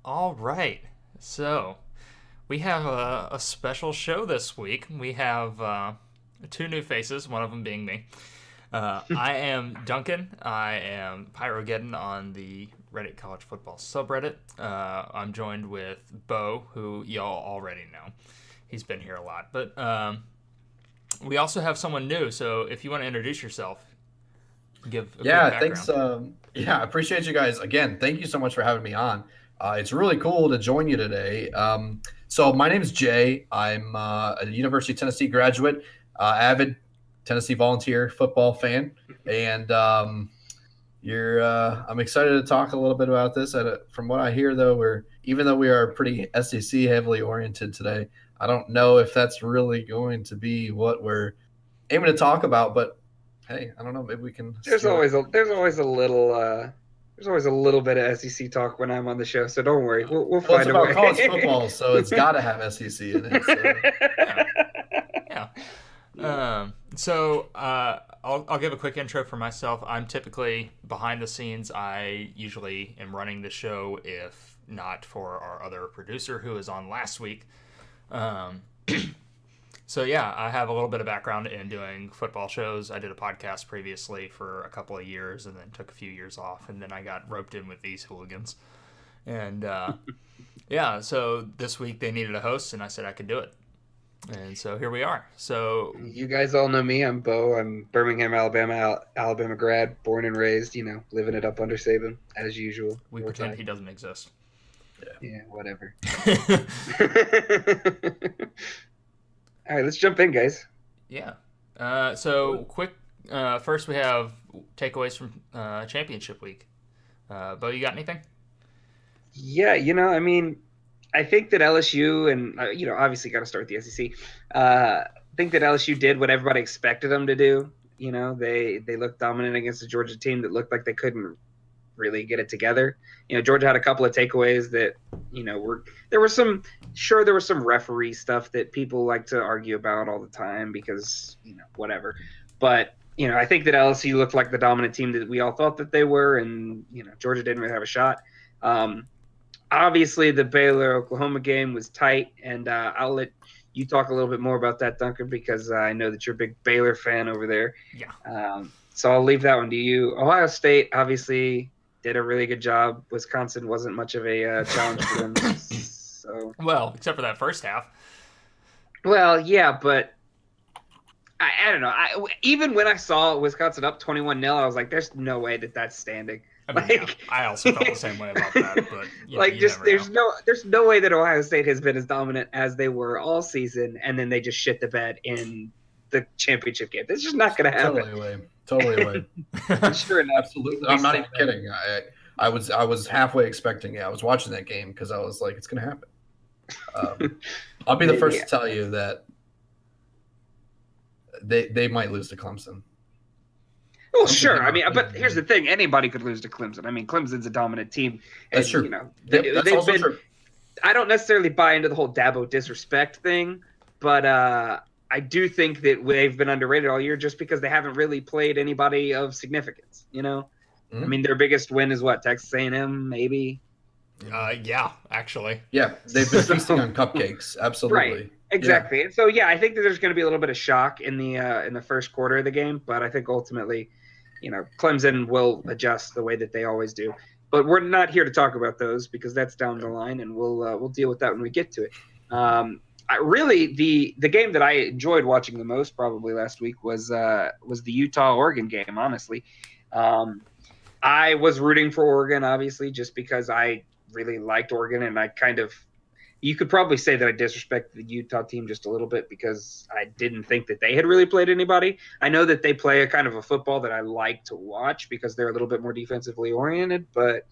All right. So, we have a special show this week. We have two new faces, one of them being me. I am Duncan. I am Pyrogeddon on the Reddit College Football subreddit. I'm joined with Bo, who y'all already know. He's been here a lot. But we also have someone new, so if you want to introduce yourself, give a quick Yeah, background. thanks. I appreciate you guys again. Thank you so much for having me on. It's really cool to join you today. So my name is Jay. I'm a University of Tennessee graduate, avid Tennessee volunteer football fan, and you're. I'm excited to talk a little bit about this. From what I hear, though, we're even though we are pretty SEC heavily oriented today, I don't know if that's really going to be what we're aiming to talk about, but hey, I don't know. Maybe we can There's steer. always a there's always a little bit of SEC talk when I'm on the show, so don't worry, we'll Well, it's find a about college way. football, so it's got to have SEC in it. So Yeah, yeah. I'll give a quick intro for myself. I'm typically behind the scenes. I usually am running the show, if not for our other producer who was on last week. Um, so yeah, I have a little bit of background in doing football shows. I did a podcast previously for a couple of years, and then took a few years off, and then I got roped in with these hooligans. And yeah, so this week they needed a host, and I said I could do it. And so here we are. So You guys all know me. I'm Bo. I'm Birmingham, Alabama, Alabama grad, born and raised. Living it up under Saban as usual. we Roll pretend Tide. he doesn't exist. Yeah, whatever. All right, let's jump in, guys. Yeah. So quick. First, we have takeaways from championship week. Bo, you got anything? Yeah, I think that LSU and obviously got to start with the SEC. I think that LSU did what everybody expected them to do. They looked dominant against the Georgia team that looked like they couldn't really get it together. Georgia had a couple of takeaways that were there was some referee stuff that people like to argue about all the time because whatever. But I think that LSU looked like the dominant team that we all thought that they were, and Georgia didn't really have a shot. Um, Obviously the Baylor Oklahoma game was tight, and I'll let you talk a little bit more about that, Duncan, because I know that you're a big Baylor fan over there. Yeah. So I'll leave that one to you. Ohio State obviously did a really good job. Wisconsin wasn't much of a challenge for them. So Well, except for that first half. well, yeah, but I don't know. Even when I saw Wisconsin up 21-0, I was like, "There's no way that that's standing." I mean, yeah, Like, I also felt the same way about that, but like you just never know. there's no way that Ohio State has been as dominant as they were all season, and then they just shit the bed in the championship game. That's just not going to happen. totally away, totally away. And sure enough, Absolutely, we I'm not saw even that. kidding. I was halfway expecting it. I was watching that game because I was like, it's gonna happen. Um, I'll be the first Yeah. to tell you that they might lose to Clemson. Well, Clemson sure. came I out mean, playing but here's the good. thing: anybody could lose to Clemson. I mean, Clemson's a dominant team, That's and true. Yep, that's they've also been. true. I don't necessarily buy into the whole Dabo disrespect thing, but I do think that they've been underrated all year just because they haven't really played anybody of significance. I Mhm. mean, their biggest win is what, Texas A&M, maybe. Yeah, actually. Yeah, they've been feasting So, on cupcakes. right, Absolutely. Yeah. exactly. And so, yeah, I think that there's going to be a little bit of shock in the first quarter of the game, but I think ultimately, Clemson will adjust the way that they always do. But we're not here to talk about those because that's down the line, and we'll deal with that when we get to it. Really, the game that I enjoyed watching the most probably last week was the Utah Oregon game. Honestly, um, I was rooting for Oregon, obviously, just because I really liked Oregon, and I kind of you could probably say that I disrespected the Utah team just a little bit because I didn't think that they had really played anybody. I know that they play a kind of a football that I like to watch because they're a little bit more defensively oriented, but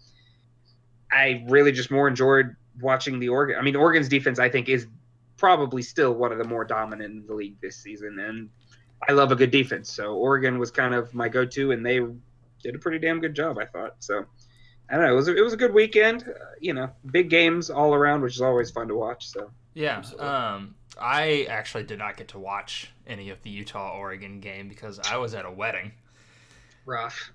I really just more enjoyed watching the Oregon. I mean, Oregon's defense, I think, is probably still one of the more dominant in the league this season, and I love a good defense. So Oregon was kind of my go-to, and they did a pretty damn good job, I thought. So I don't know. It was a good weekend. Big games all around, which is always fun to watch. So Yeah. Absolutely. I actually did not get to watch any of the Utah Oregon game because I was at a wedding, rough.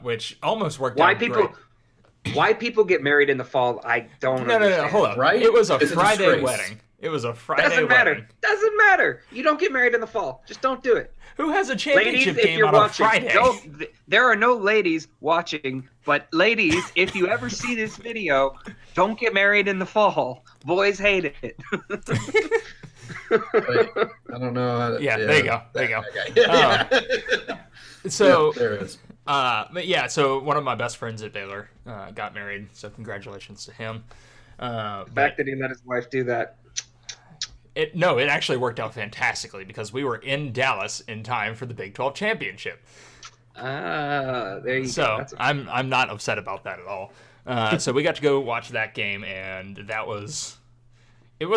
which almost worked Why out people? great. Why people get married in the fall, I don't understand. No, hold on. Right? It was a It's a Friday disgrace. wedding. It was a Friday Doesn't matter. wedding. Doesn't matter. You don't get married in the fall. Just don't do it. Who has a Ladies, championship if game you're on watching, a Friday? there are no ladies watching, but ladies, if you ever see this video, don't get married in the fall. Boys hate it. Wait, I don't know how to. Yeah, there you go. There you go. Okay. So, there it is. but yeah, so one of my best friends at Baylor got married, so congratulations to him. The fact that he let his wife do that. It actually worked out fantastically because we were in Dallas in time for the Big 12 championship. There you go. So I'm not upset about that at all. So we got to go watch that game, and it was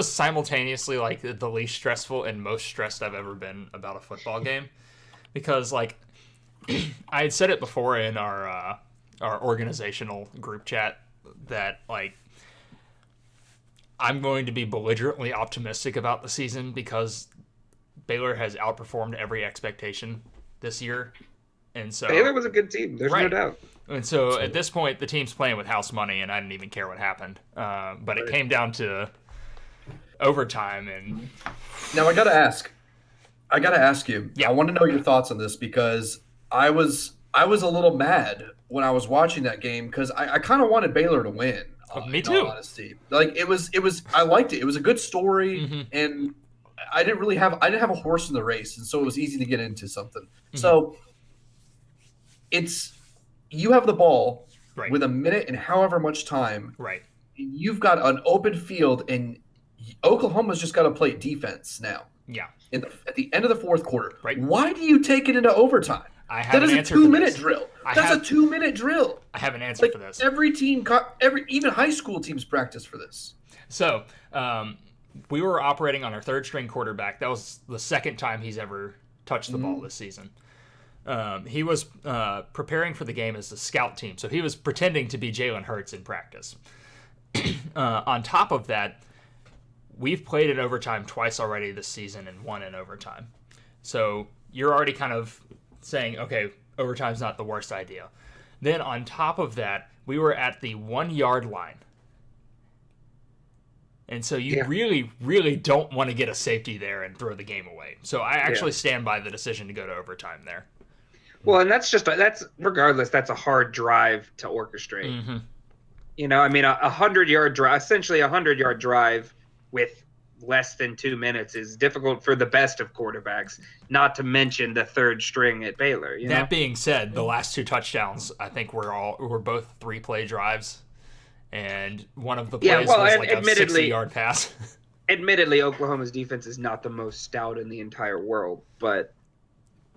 simultaneously like the least stressful and most stressed I've ever been about a football game, because like I had said it before in our organizational group chat that like I'm going to be belligerently optimistic about the season because Baylor has outperformed every expectation this year. And so Baylor was a good team. There's no doubt. And so at this point, the team's playing with house money, and I didn't even care what happened. But it came down to overtime. And now I got to ask you. Yeah. I want to know your thoughts on this because I was a little mad when I was watching that game because I kind of wanted Baylor to win. Me in too. all honesty. Like it was. I liked it. It was a good story, and I didn't have a horse in the race, and so it was easy to get into something. So you have the ball with a minute and however much time. Right. You've got an open field, and Oklahoma's just got to play defense now. Yeah. At the end of the fourth quarter. Right. Why do you take it into overtime? I have That is an a answer for 2-minute this. drill. That's a 2-minute drill. I have an answer for this. Every team, even high school teams practice for this. So we were operating on our third string quarterback. That was the second time he's ever touched the ball this season. He was preparing for the game as the scout team, so he was pretending to be Jalen Hurts in practice. On top of that, we've played in overtime twice already this season and won in overtime. So you're already kind of saying, okay, overtime's not the worst idea. Then on top of that, we were at the 1-yard line. And so you really, really don't want to get a safety there and throw the game away. So I actually stand by the decision to go to overtime there. Well, and that's regardless, that's a hard drive to orchestrate. You know, I mean, a 100-yard drive, essentially a 100-yard drive with less than 2 minutes is difficult for the best of quarterbacks, not to mention the third string at Baylor. That being said, the last 2 touchdowns, I think were both 3-play drives, and one of the plays was like a 60-yard pass. Admittedly, Oklahoma's defense is not the most stout in the entire world, but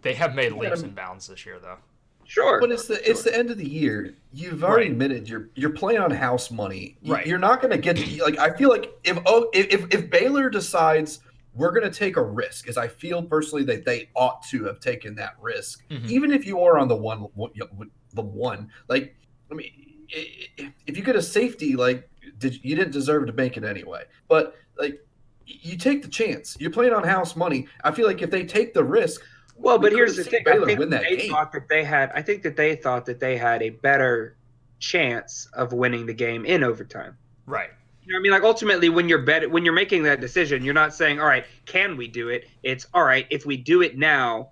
they have made leaps and bounds this year, though. Sure, but it's the end of the year. You've already admitted you're playing on house money. You're not going to get I feel like if Baylor decides we're going to take a risk, as I feel personally that they ought to have taken that risk, even if you are on the one. Like, I mean, if you get a safety, like you didn't deserve to make it anyway. But like, you take the chance. You're playing on house money. I feel like if they take the risk. Well, but here's the thing. I think they thought that they had a better chance of winning the game in overtime. Right. You know what I mean? Like ultimately, when you're making that decision, you're not saying, "All right, can we do it?" It's, "All right, if we do it now,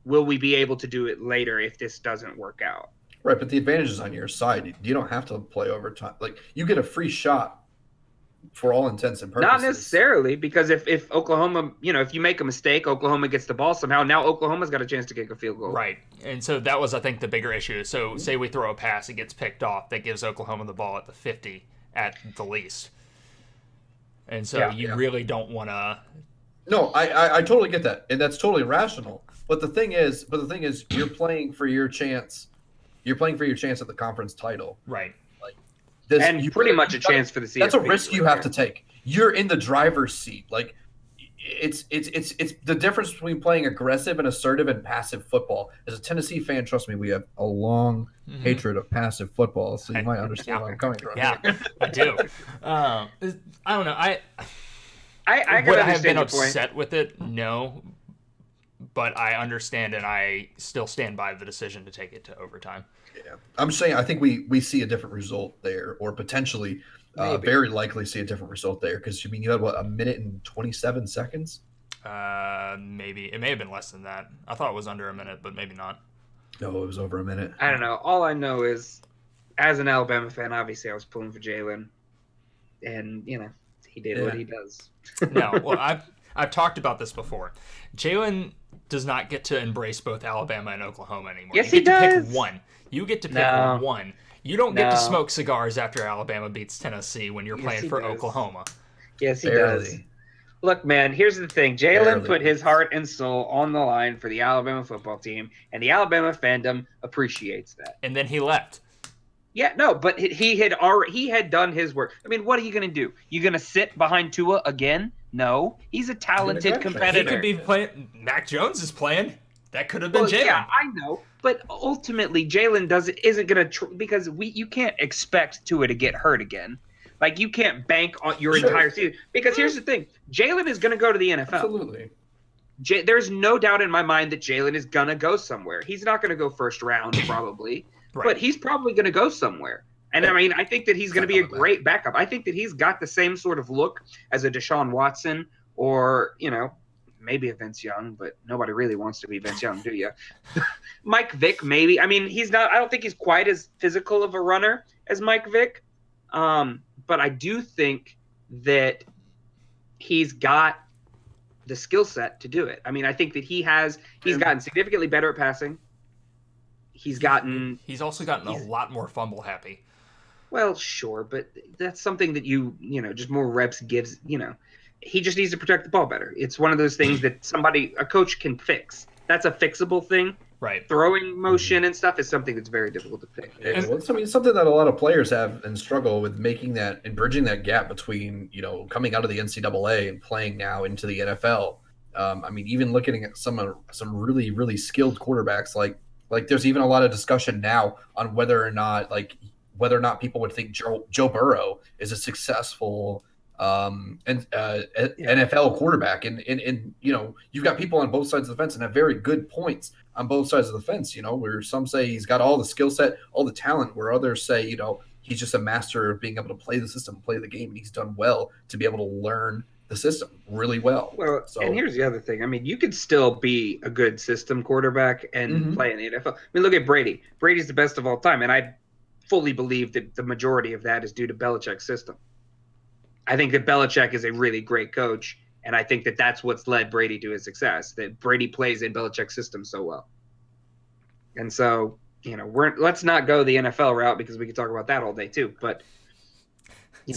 will we be able to do it later if this doesn't work out?" Right, but the advantage is on your side. You don't have to play overtime. Like you get a free shot. For all intents and purposes. Not necessarily, because if Oklahoma, if you make a mistake, Oklahoma gets the ball somehow. Now Oklahoma's got a chance to kick a field goal. Right. And so that was, I think, the bigger issue. So say we throw a pass, it gets picked off. That gives Oklahoma the ball at the 50 at the least. And so you really don't want to. No, I totally get that. And that's totally rational. But the thing is, you're playing for your chance. You're playing for your chance at the conference title. Right. And pretty much a chance for the CFP. That's a risk you have to take. You're in the driver's seat. Like it's the difference between playing aggressive and assertive and passive football. As a Tennessee fan, trust me, we have a long hatred of passive football, so you might understand where I'm coming from. Yeah, I do. I don't know. I would have been upset with it. No, but I understand, and I still stand by the decision to take it to overtime. Yeah, I'm saying I think we see a different result there, or potentially, very likely see a different result there. Because you had what, a minute and 27 seconds? Maybe it may have been less than that. I thought it was under a minute, but maybe not. No, it was over a minute. I don't know. All I know is, as an Alabama fan, obviously I was pulling for Jalen, and he did what he does. No, well, I've talked about this before. Jalen does not get to embrace both Alabama and Oklahoma anymore. Yes, you get he to does. pick one. You get to pick one. You don't get to smoke cigars after Alabama beats Tennessee when you're playing for Oklahoma. Yes, he does. Look, man, here's the thing. Jalen put his heart and soul on the line for the Alabama football team, and the Alabama fandom appreciates that. And then he left. Yeah, no, but he had done his work. I mean, what are you going to do? You going to sit behind Tua again? No. He's a talented competitor. He could be playing. Mac Jones is playing. That could have been Jalen. Yeah, I know. But ultimately, Jalen isn't going to because you can't expect Tua to get hurt again. Like, you can't bank on your entire season. Because here's the thing. Jalen is going to go to the NFL. Absolutely. There's no doubt in my mind that Jalen is going to go somewhere. He's not going to go first round, probably. Right. But he's probably going to go somewhere. And, I mean, I think that he's going to be a great backup. I think that he's got the same sort of look as a Deshaun Watson or, maybe a Vince Young. But nobody really wants to be Vince Young, do you? Mike Vick, maybe. I mean, he's not – I don't think he's quite as physical of a runner as Mike Vick. But I do think that he's got the skill set to do it. I mean, I think that he's gotten significantly better at passing. He's also gotten a lot more fumble happy. Well, sure, but that's something that just more reps gives, he just needs to protect the ball better. It's one of those things that a coach can fix. That's a fixable thing. Right. Throwing motion and stuff is something that's very difficult to fix. Something that a lot of players have and struggle with making that and bridging that gap between, coming out of the NCAA and playing now into the NFL. I mean, even looking at some really, really skilled quarterbacks, like there's even a lot of discussion now on whether or not people would think Joe Burrow is a successful NFL quarterback, and you've got people on both sides of the fence and have very good points on both sides of the fence. Where some say he's got all the skill set, all the talent, where others say he's just a master of being able to play the system, play the game, and he's done well to be able to learn the system really well. Well, and here's the other thing. I mean, you could still be a good system quarterback and play in the NFL. I mean, look at Brady. Brady's the best of all time, and I fully believe that the majority of that is due to Belichick's system. I think that Belichick is a really great coach, and I think that that's what's led Brady to his success, that Brady plays in Belichick's system so well. And so, let's not go the NFL route because we could talk about that all day too. But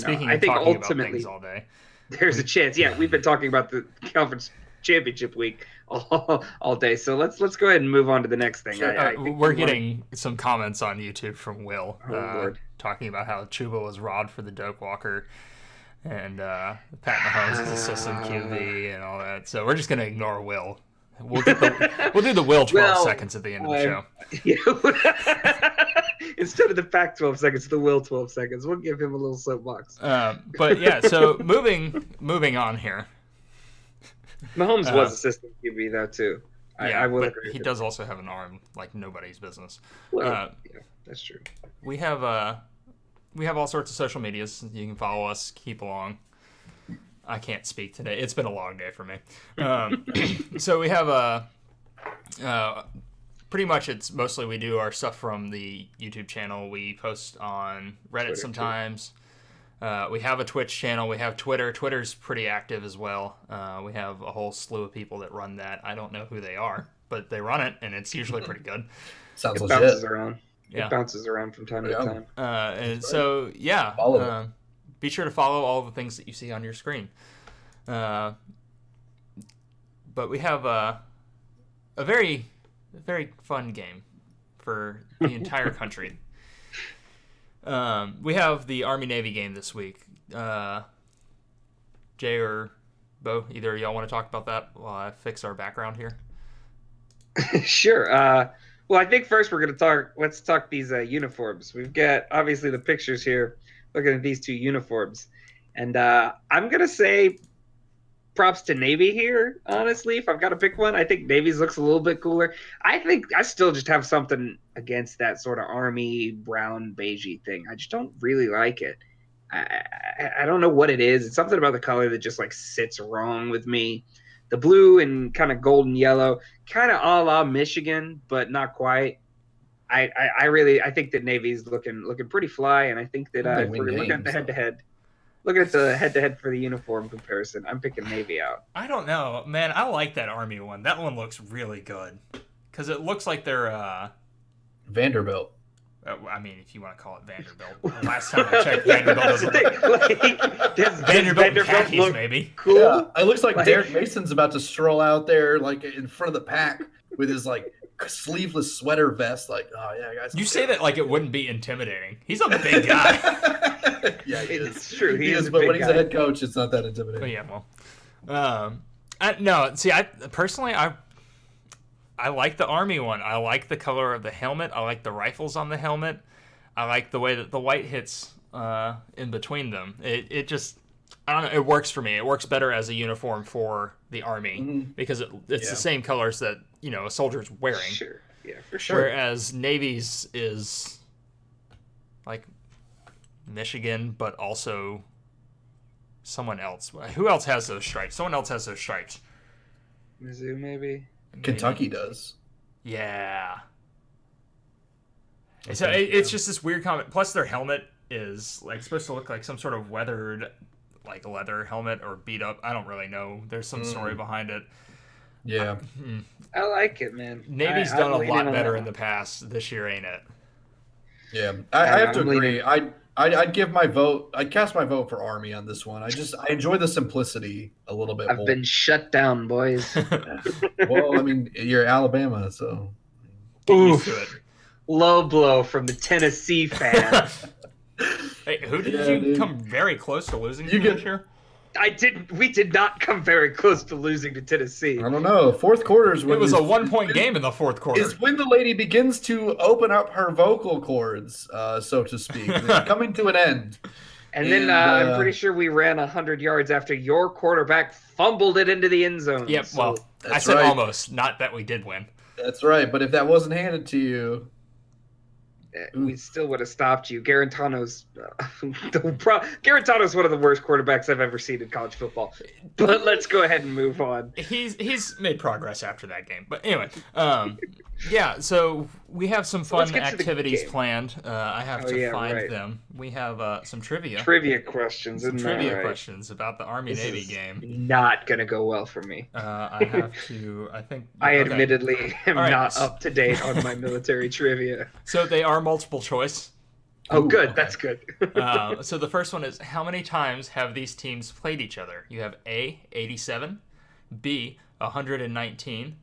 I think ultimately all day. There's a chance. Yeah, we've been talking about the conference championship week all day. So let's go ahead and move on to the next thing. Sure. We're getting some comments on YouTube from Will talking about how Chuba was robbed for the dope walker. And Pat Mahomes is assistant QB and all that. So we're just going to ignore Will. We'll do the Will 12 seconds at the end of the show. Instead of the Pac 12 seconds, the Will 12 seconds. We'll give him a little soapbox. But yeah, so moving on here. Mahomes was assistant QB though too. I will agree. He does also have an arm like nobody's business. Well, yeah, that's true. We have all sorts of social medias. You can follow us. Keep along. I can't speak today. It's been a long day for me. So we have pretty much it's mostly we do our stuff from the YouTube channel. We post on Reddit Twitter sometimes. We have a Twitch channel. We have Twitter. Twitter's pretty active as well. We have a whole slew of people that run that. I don't know who they are, but they run it, and it's usually pretty good. Sounds legit. Bounces around. Yeah. It bounces around from time to time. And so, be sure to follow all the things that you see on your screen. But we have a very, very fun game for the entire country. We have the Army-Navy game this week. Jay or Bo, either of y'all want to talk about that while I fix our background here? Sure. Well, I think first let's talk these uniforms. We've got, obviously, the pictures here looking at these two uniforms. And I'm going to say props to Navy here, honestly. If I've got to pick one, I think Navy's looks a little bit cooler. I think I still just have something against that sort of army brown beigey thing. I just don't really like it. I don't know what it is. It's something about the color that just like sits wrong with me. The blue and kind of golden yellow, kind of a la Michigan, but not quite. I think that Navy's looking pretty fly, and I think that if we're looking at the head-to-head, for the uniform comparison, I'm picking Navy out. I don't know, man. I like that Army one. That one looks really good because it looks like they're Vanderbilt. I mean, if you want to call it Vanderbilt. Last time I checked, Vanderbilt doesn't Vanderbilt khakis, maybe. Cool. Yeah, it looks like Derek Mason's about to stroll out there, like in front of the pack with his like sleeveless sweater vest. Like, oh yeah, guys. You say that like it wouldn't be intimidating. He's a big guy. Yeah, it's true. He is, but when he's a head coach, it's not that intimidating. Oh, yeah, well, no. See, I personally, I like the Army one. I like the color of the helmet. I like the rifles on the helmet. I like the way that the white hits in between them. It just, I don't know, it works for me. It works better as a uniform for the Army because it's the same colors that, a soldier's wearing. Sure, yeah, for sure. Whereas Navy's is like Michigan, but also someone else. Who else has those stripes? Someone else has those stripes. Mizzou, maybe? Kentucky does. Yeah. So it's just this weird comment. Plus, their helmet is like supposed to look like some sort of weathered, like leather helmet or beat up. I don't really know. There's some story behind it. Yeah. I like it, man. Navy's done a lot better in the past. This year, ain't it? Yeah, I have to agree. I'd give my vote. I'd cast my vote for Army on this one. I enjoy the simplicity a little bit more. I've been shut down, boys. Well, I mean, you're Alabama, so get used to it. Low blow from the Tennessee fan. Hey, who did you come very close to losing to this year? We did not come very close to losing to Tennessee. I don't know. Fourth quarter is when it was a 1-point game in the fourth quarter. Is when the lady begins to open up her vocal cords, so to speak. It's coming to an end. And then I'm pretty sure we ran 100 yards after your quarterback fumbled it into the end zone. Yep. So, well, I said almost, not that we did win. That's right. But if that wasn't handed to you, we still would have stopped you. Garantano's one of the worst quarterbacks I've ever seen in college football. But let's go ahead and move on. He's made progress after that game. But anyway, yeah. So we have some fun activities planned. I have to find them. We have some trivia questions. Questions about the Army-Navy game. Not gonna go well for me. I have to. I think I admittedly am not up to date on my military trivia. So they are multiple choice. Oh, good. Okay. That's good. So the first one is, how many times have these teams played each other? You have A, 87, B, 119,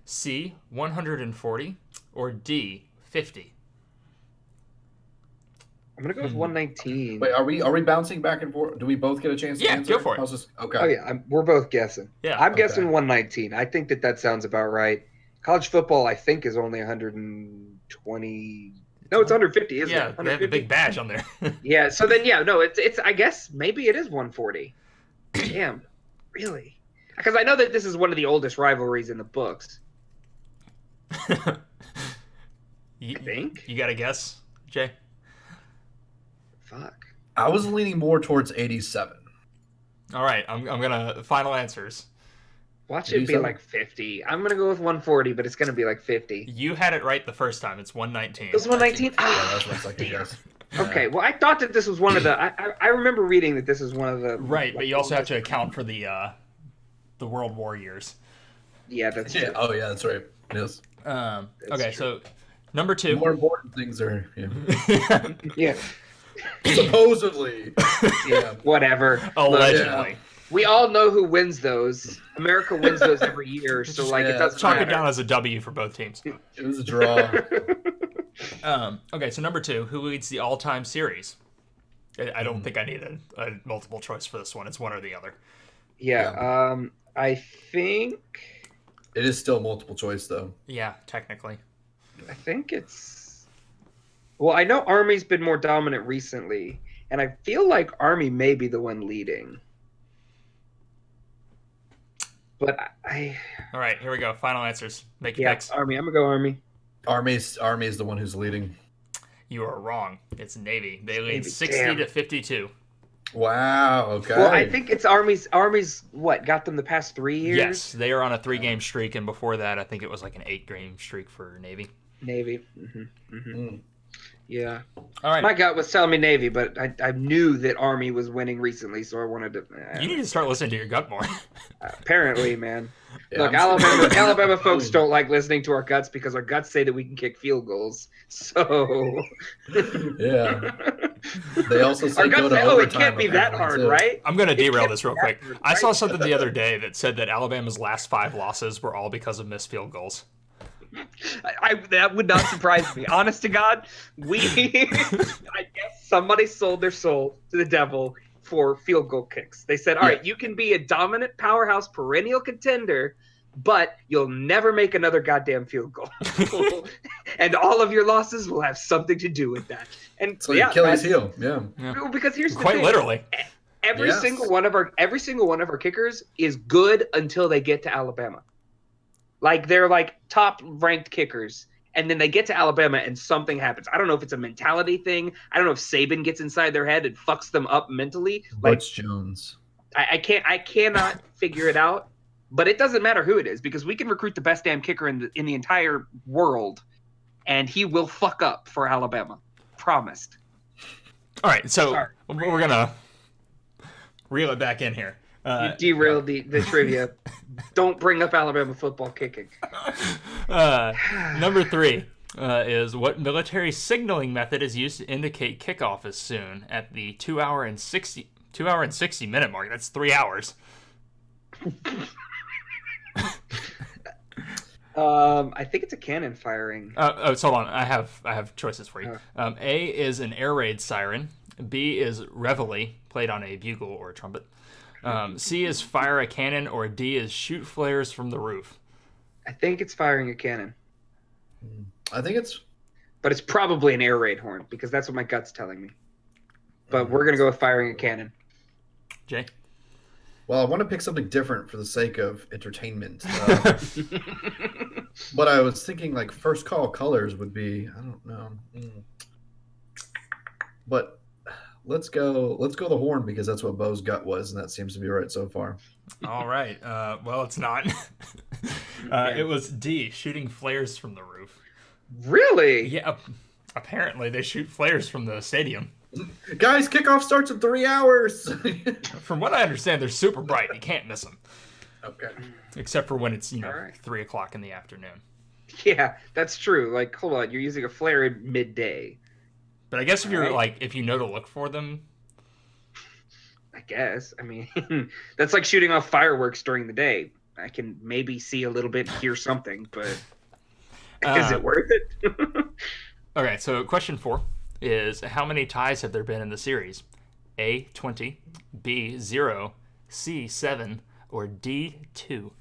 C, 140, or D, 50. I'm gonna go with 119. Wait, are we bouncing back and forth? Do we both get a chance to answer? Yeah, go for it. Okay. Oh yeah, we're both guessing. Yeah, I'm guessing 119. I think that sounds about right. College football, I think, is only 120. No, it's 150, isn't it? Yeah, they have a big badge on there. Yeah, so then, it's. I guess maybe it is 140. Damn, really? Because I know that this is one of the oldest rivalries in the books. I think. You got a guess, Jay? Fuck. I was leaning more towards 87. All right, I'm gonna final answers. Watch it be like 50. I'm going to go with 140, but it's going to be like 50. You had it right the first time. It's 119. It was 119? Yeah, that's my second guess. Okay, well, I thought that this was one of the... I remember reading that this was one of the... Right, but you also have to account for the World War years. Yeah, that's true. Oh, yeah, that's right. Yes. Okay, so number 2. More important things are... Yeah. Yeah. Supposedly. Yeah, whatever. Allegedly. Look, we all know who wins those. America wins those every year, so it doesn't chalk matter. it down as a W for both teams. It was a draw. Okay, so number 2, who leads the all-time series? I don't think I need a multiple choice for this one. It's one or the other. Yeah. I think it is still multiple choice, though. Yeah, technically. I think it's... Well, I know Army's been more dominant recently, and I feel like Army may be the one leading. But I All right, here we go. Final answers. Make your yeah, picks. Army. I'm gonna go Army. Army is the one who's leading. You are wrong. It's Navy. They lead Navy. 60 Damn. to 52. Wow. Okay. Well, I think it's Army's. Army's what got them the past 3 years. Yes, they are on a 3-game streak, and before that, I think it was like an 8-game streak for Navy. Navy. Yeah. All right. My gut was telling me Navy, but I knew that Army was winning recently, so I wanted to. You need to start listening to your gut more. Apparently, man. Yeah, Look, I'm Alabama folks don't like listening to our guts because our guts say that we can kick field goals. So. Yeah. They also say Our go guts to say, overtime. it can't be that hard, apparently, too. right? I'm going to derail can't this be real that quick. hard, I saw right? something the other day that said that Alabama's last 5 losses were all because of missed field goals. That would not surprise me. Honest to God, I guess somebody sold their soul to the devil for field goal kicks. They said, all right, you can be a dominant powerhouse perennial contender, but you'll never make another goddamn field goal. And all of your losses will have something to do with that. And It's like Achilles heel. Yeah. Well, because here's the Quite thing. literally. Every Yes. single one of our kickers is good until they get to Alabama. Like they're like top ranked kickers, and then they get to Alabama and something happens. I don't know if it's a mentality thing. I don't know if Saban gets inside their head and fucks them up mentally. Like Butch Jones. I cannot figure it out. But it doesn't matter who it is because we can recruit the best damn kicker in the entire world, and he will fuck up for Alabama. Promised. All right, so Sorry. we're going to reel it back in here. You derailed the trivia. Don't bring up Alabama football kicking. Number 3 is what military signaling method is used to indicate kickoff is soon at the 2 hour and 60 minute mark. That's 3 hours. I think it's a cannon firing. So hold on. I have choices for you. A is an air raid siren. B is reveille, played on a bugle or a trumpet. C is fire a cannon, or D is shoot flares from the roof. I think it's firing a cannon, I think it's. but it's probably an air raid horn because that's what my gut's telling me. But we're gonna go with firing a cannon. Jay? Well, I want to pick something different for the sake of entertainment. But I was thinking like first call colors would be. I don't know. But let's go the horn because that's what Bo's gut was, and that seems to be right so far. All right. Well, it's not. It was D, shooting flares from the roof. Really? Yeah, apparently they shoot flares from the stadium. Guys, kickoff starts in 3 hours. From what I understand, they're super bright. You can't miss them. Okay. Except for when it's, All right. 3 o'clock in the afternoon. Yeah, that's true. Like, hold on, you're using a flare at midday. But I guess if you're Right. if you know to look for them. I guess. I mean, that's like shooting off fireworks during the day. I can maybe see a little bit, hear something, but is it worth it? Okay, so question 4 is how many ties have there been in the series? A, 20, B, 0, C, 7, or D, 2?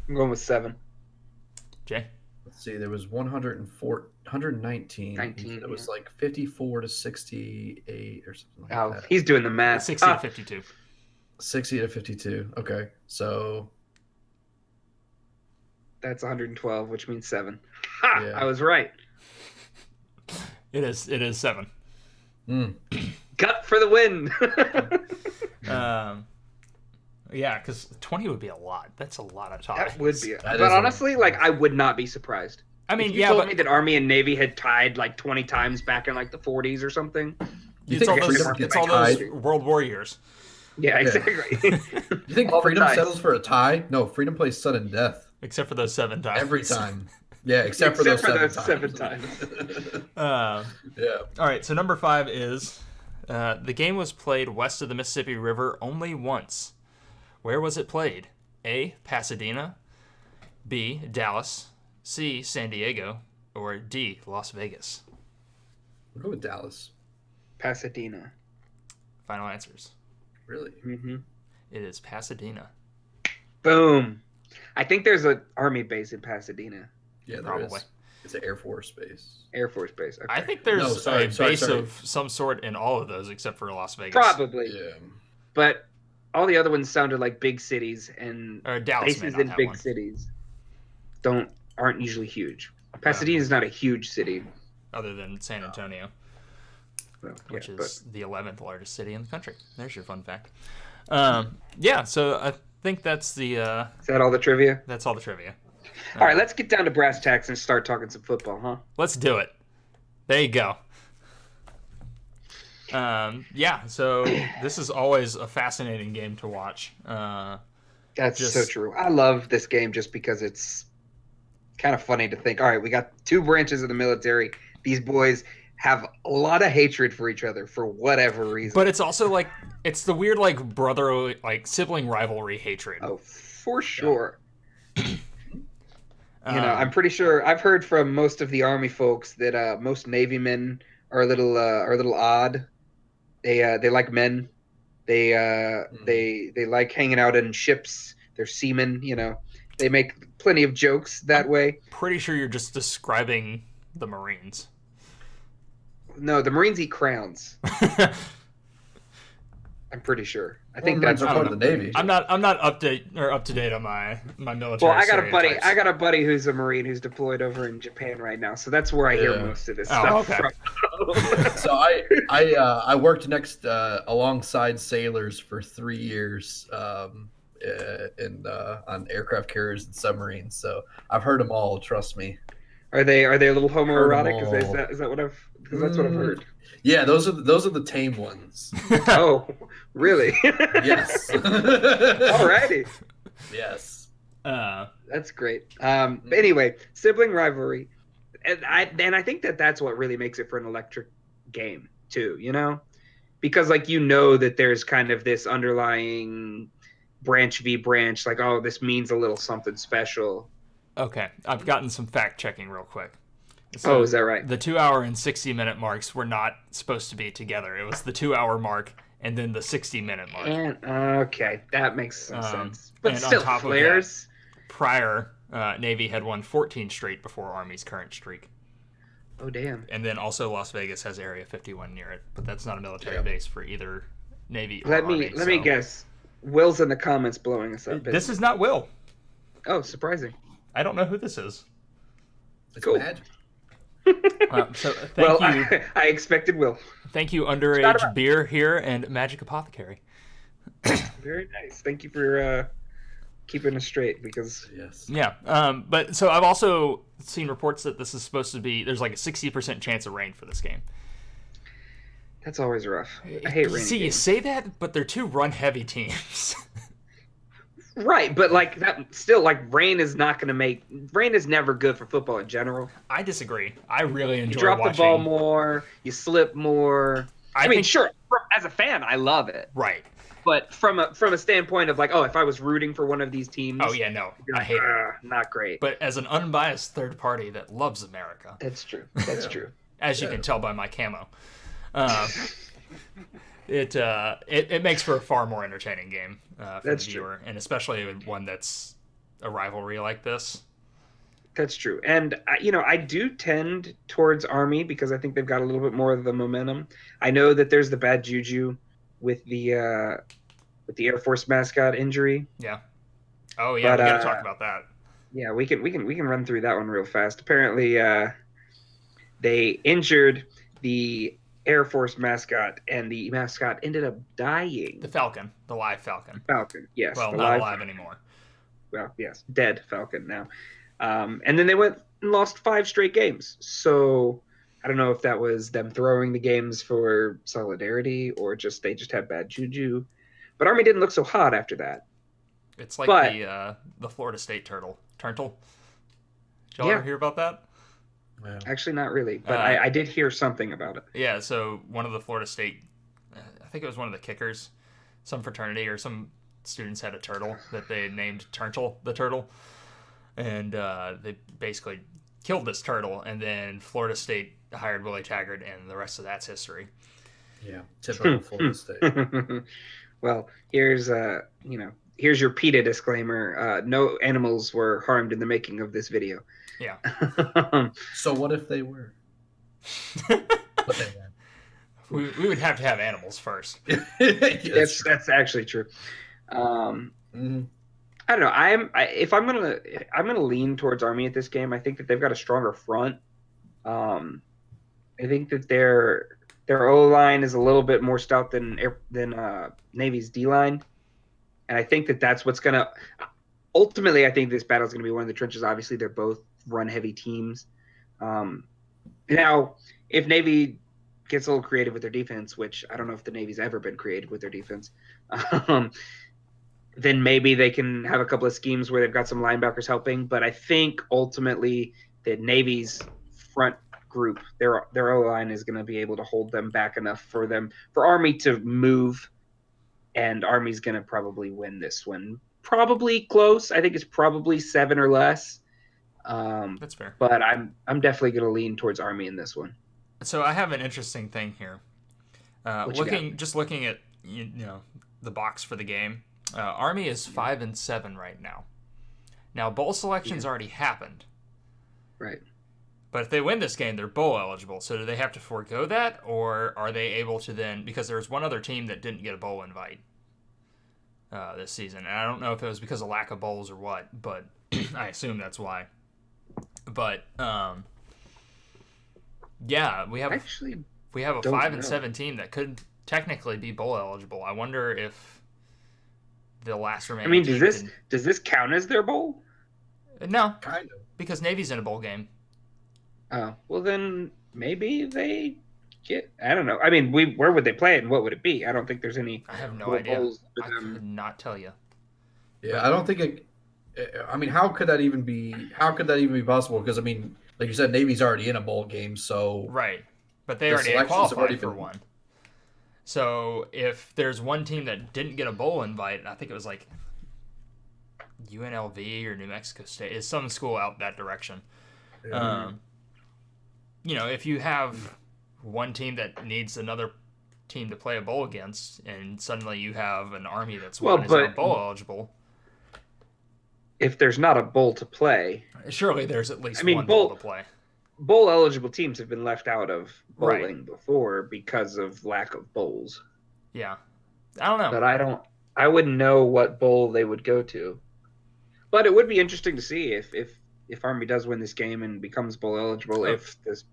I'm going with 7. Jay? Let's see. There was 119. 19, It was like 54 to 68 or something like Oh, that. he's doing the math. 60 to 52. 60 to 52. Okay. So That's 112, which means 7. Ha! Yeah. I was right. It is 7. Gut for the win. Yeah, because 20 would be a lot. That's a lot of ties. That would be. That But is a- honestly, I would not be surprised. I mean, If you yeah, told but me that Army and Navy had tied like 20 times back in like the 40s or something. You it's think all those, freedom it's gets all those tied? World War years. Yeah, exactly. You think All the freedom ties. settles for a tie? No, freedom plays sudden death Except for those 7 times. every time. Yeah, except for those seven times. Yeah. All right, so number 5 is the game was played west of the Mississippi River only once. Where was it played? A, Pasadena, B, Dallas, C, San Diego, or D, Las Vegas? We'll go with Dallas. Pasadena. Final answers. Really? Mm-hmm. It is Pasadena. Boom. I think there's an Army base in Pasadena. Yeah, there Probably. is. It's an Air Force base. Air Force Base. Okay. I think there's No, sorry, a sorry, base sorry. of some sort in all of those except for Las Vegas. Probably. Yeah. But all the other ones sounded like big cities, and Or Dallas may bases not in have big one. cities aren't usually huge. Pasadena is not a huge city, Other than San Antonio, well, which yeah, is the 11th largest city in the country. There's your fun fact. Hmm. Yeah, so I think that's the Is that all the trivia? that's all the trivia. All right, let's get down to brass tacks and start talking some football, huh? Let's do it. There you go. Yeah, so this is always a fascinating game to watch. That's Just- so true. I love this game just because it's kind of funny to think, all right, we got two branches of the military. These boys have a lot of hatred for each other for whatever reason. But it's also like it's the weird like brother like sibling rivalry hatred. Oh, for sure. Um, I'm pretty sure I've heard from most of the Army folks that most Navy men are a little odd. They like men. They like hanging out in ships. They're seamen. They make plenty of jokes that way. pretty sure you're just describing the Marines. No, the Marines eat crowns. I'm pretty sure. I think Marines that's are part of the Navy. I'm not up to date on my military. Well, I got stereotypes. a buddy who's a Marine who's deployed over in Japan right now, so that's where I hear Yeah. most of this Oh, stuff okay. from. So I worked next alongside sailors for 3 years on aircraft carriers and submarines. So I've heard them all. Trust me. Are they a little homoerotic? Heard 'em Is all. that what I've? Because that's what I've heard. Yeah, those are the tame ones. Oh, really? Yes. Alrighty. Yes. That's great. But anyway, sibling rivalry, and I think that's what really makes it for an electric game too. Because that there's kind of this underlying branch v branch, like, oh, this means a little something special. Okay, I've gotten some fact checking real quick. Oh, is that right? The 2 hour and 60-minute marks were not supposed to be together. It was the 2 hour mark and then the 60-minute mark. And okay, that makes some sense. But and on still, top of flares. Prior, Navy had won 14 straight before Army's current streak. Oh, damn. And then also Las Vegas has Area 51 near it, but that's not a military Yeah. base for either Navy or Let Army. me guess. Will's in the comments blowing us up. This is not Will. Oh, surprising. I don't know who this is. It's Cool. magic. So Well, thank you, I expected Will. thank you, not underage about- beer here and Magic Apothecary. Very nice. Thank you for keeping us straight, because Yes. Yeah, but so I've also seen reports that this is supposed to be. There's like a 60% chance of rain for this game. that's always rough. I hate rainy See, you games. say that, but they're two run-heavy teams. Right, but that still, rain is not going to make rain is never good for football in general. I disagree. I really enjoy You drop watching. the ball more, you slip more. I mean, think- sure, as a fan, I love it, Right. but from a standpoint of if I was rooting for one of these teams, Oh yeah, no, I hate it. not great. But as an unbiased third party that loves America, That's true. That's Yeah. true. as you can tell by my camo, it makes for a far more entertaining game for That's the true. viewer, and especially one that's a rivalry like this. That's true. And I do tend towards Army because I think they've got a little bit more of the momentum. I know that there's the bad juju with the Air Force mascot injury. Yeah. Oh yeah, But, we gotta talk about that. Yeah, we can run through that one real fast. Apparently, they injured the Air Force mascot, and the mascot ended up dying. The Falcon, the live Falcon. Falcon, yes. Well, the not live- alive anymore. Well, yes, dead Falcon now. And then they went and lost 5 straight games. So I don't know if that was them throwing the games for solidarity or they just had bad juju. But Army didn't look so hot after that. It's like But- the Florida State turtle. Did y'all Yeah. ever hear about that? Yeah. Actually, not really, but Uh, I did hear something about it. Yeah, so one of the Florida State, I think it was one of the kickers, some fraternity or some students had a turtle that they named Turtle, the turtle. And they basically killed this turtle, and then Florida State hired Willie Taggart, and the rest of that's history. Yeah. Typical Florida State. Well, here's your PETA disclaimer. No animals were harmed in the making of this video. Yeah. So what if they were? But they weren't. We would have to have animals first. That's actually true. Mm-hmm. I don't know. If I'm gonna lean towards Army at this game. I think that they've got a stronger front. I think that their O line is a little bit more stout than Navy's D line, and I think that that's what's gonna. Ultimately, I think this battle is gonna be one of the trenches. Obviously, they're both run heavy teams. Now, if Navy gets a little creative with their defense, which I don't know if the Navy's ever been creative with their defense. Then maybe they can have a couple of schemes where they've got some linebackers helping. But I think ultimately that Navy's front group, their O-line is going to be able to hold them back enough for Army to move, and Army's going to probably win this one. Probably close. I think it's probably 7 or less. That's fair. But I'm definitely going to lean towards Army in this one. So I have an interesting thing here. Looking at the box for the game. Army is 5-7 right now. Now bowl selection's already happened. Right. But if they win this game, they're bowl eligible. So do they have to forego that, or are they able to then? Because there's one other team that didn't get a bowl invite this season, and I don't know if it was because of lack of bowls or what, but I assume that's why. But yeah, we have a 5-7 team that could technically be bowl eligible. I wonder if the last remaining. I mean, does this count as their bowl? No, Kind of. because Navy's in a bowl game. Oh, well then maybe they get. I don't know. I mean, where would they play it and what would it be? I don't think there's any. I have no idea. I could not tell you. Yeah, I don't think it. I mean, how could that even be? How could that even be possible? Because I mean, like you said, Navy's already in a bowl game, so right. But they already qualified for one. So if there's one team that didn't get a bowl invite, I think it was like UNLV or New Mexico State, is some school out that direction. Yeah. If you have one team that needs another team to play a bowl against, and suddenly you have an Army that's not bowl eligible. If there's not a bowl to play, surely there's at least one bowl to play. Bowl eligible teams have been left out of bowling before because of lack of bowls. Yeah. I don't know. But I wouldn't know what bowl they would go to. But it would be interesting to see if Army does win this game and becomes bowl eligible, if this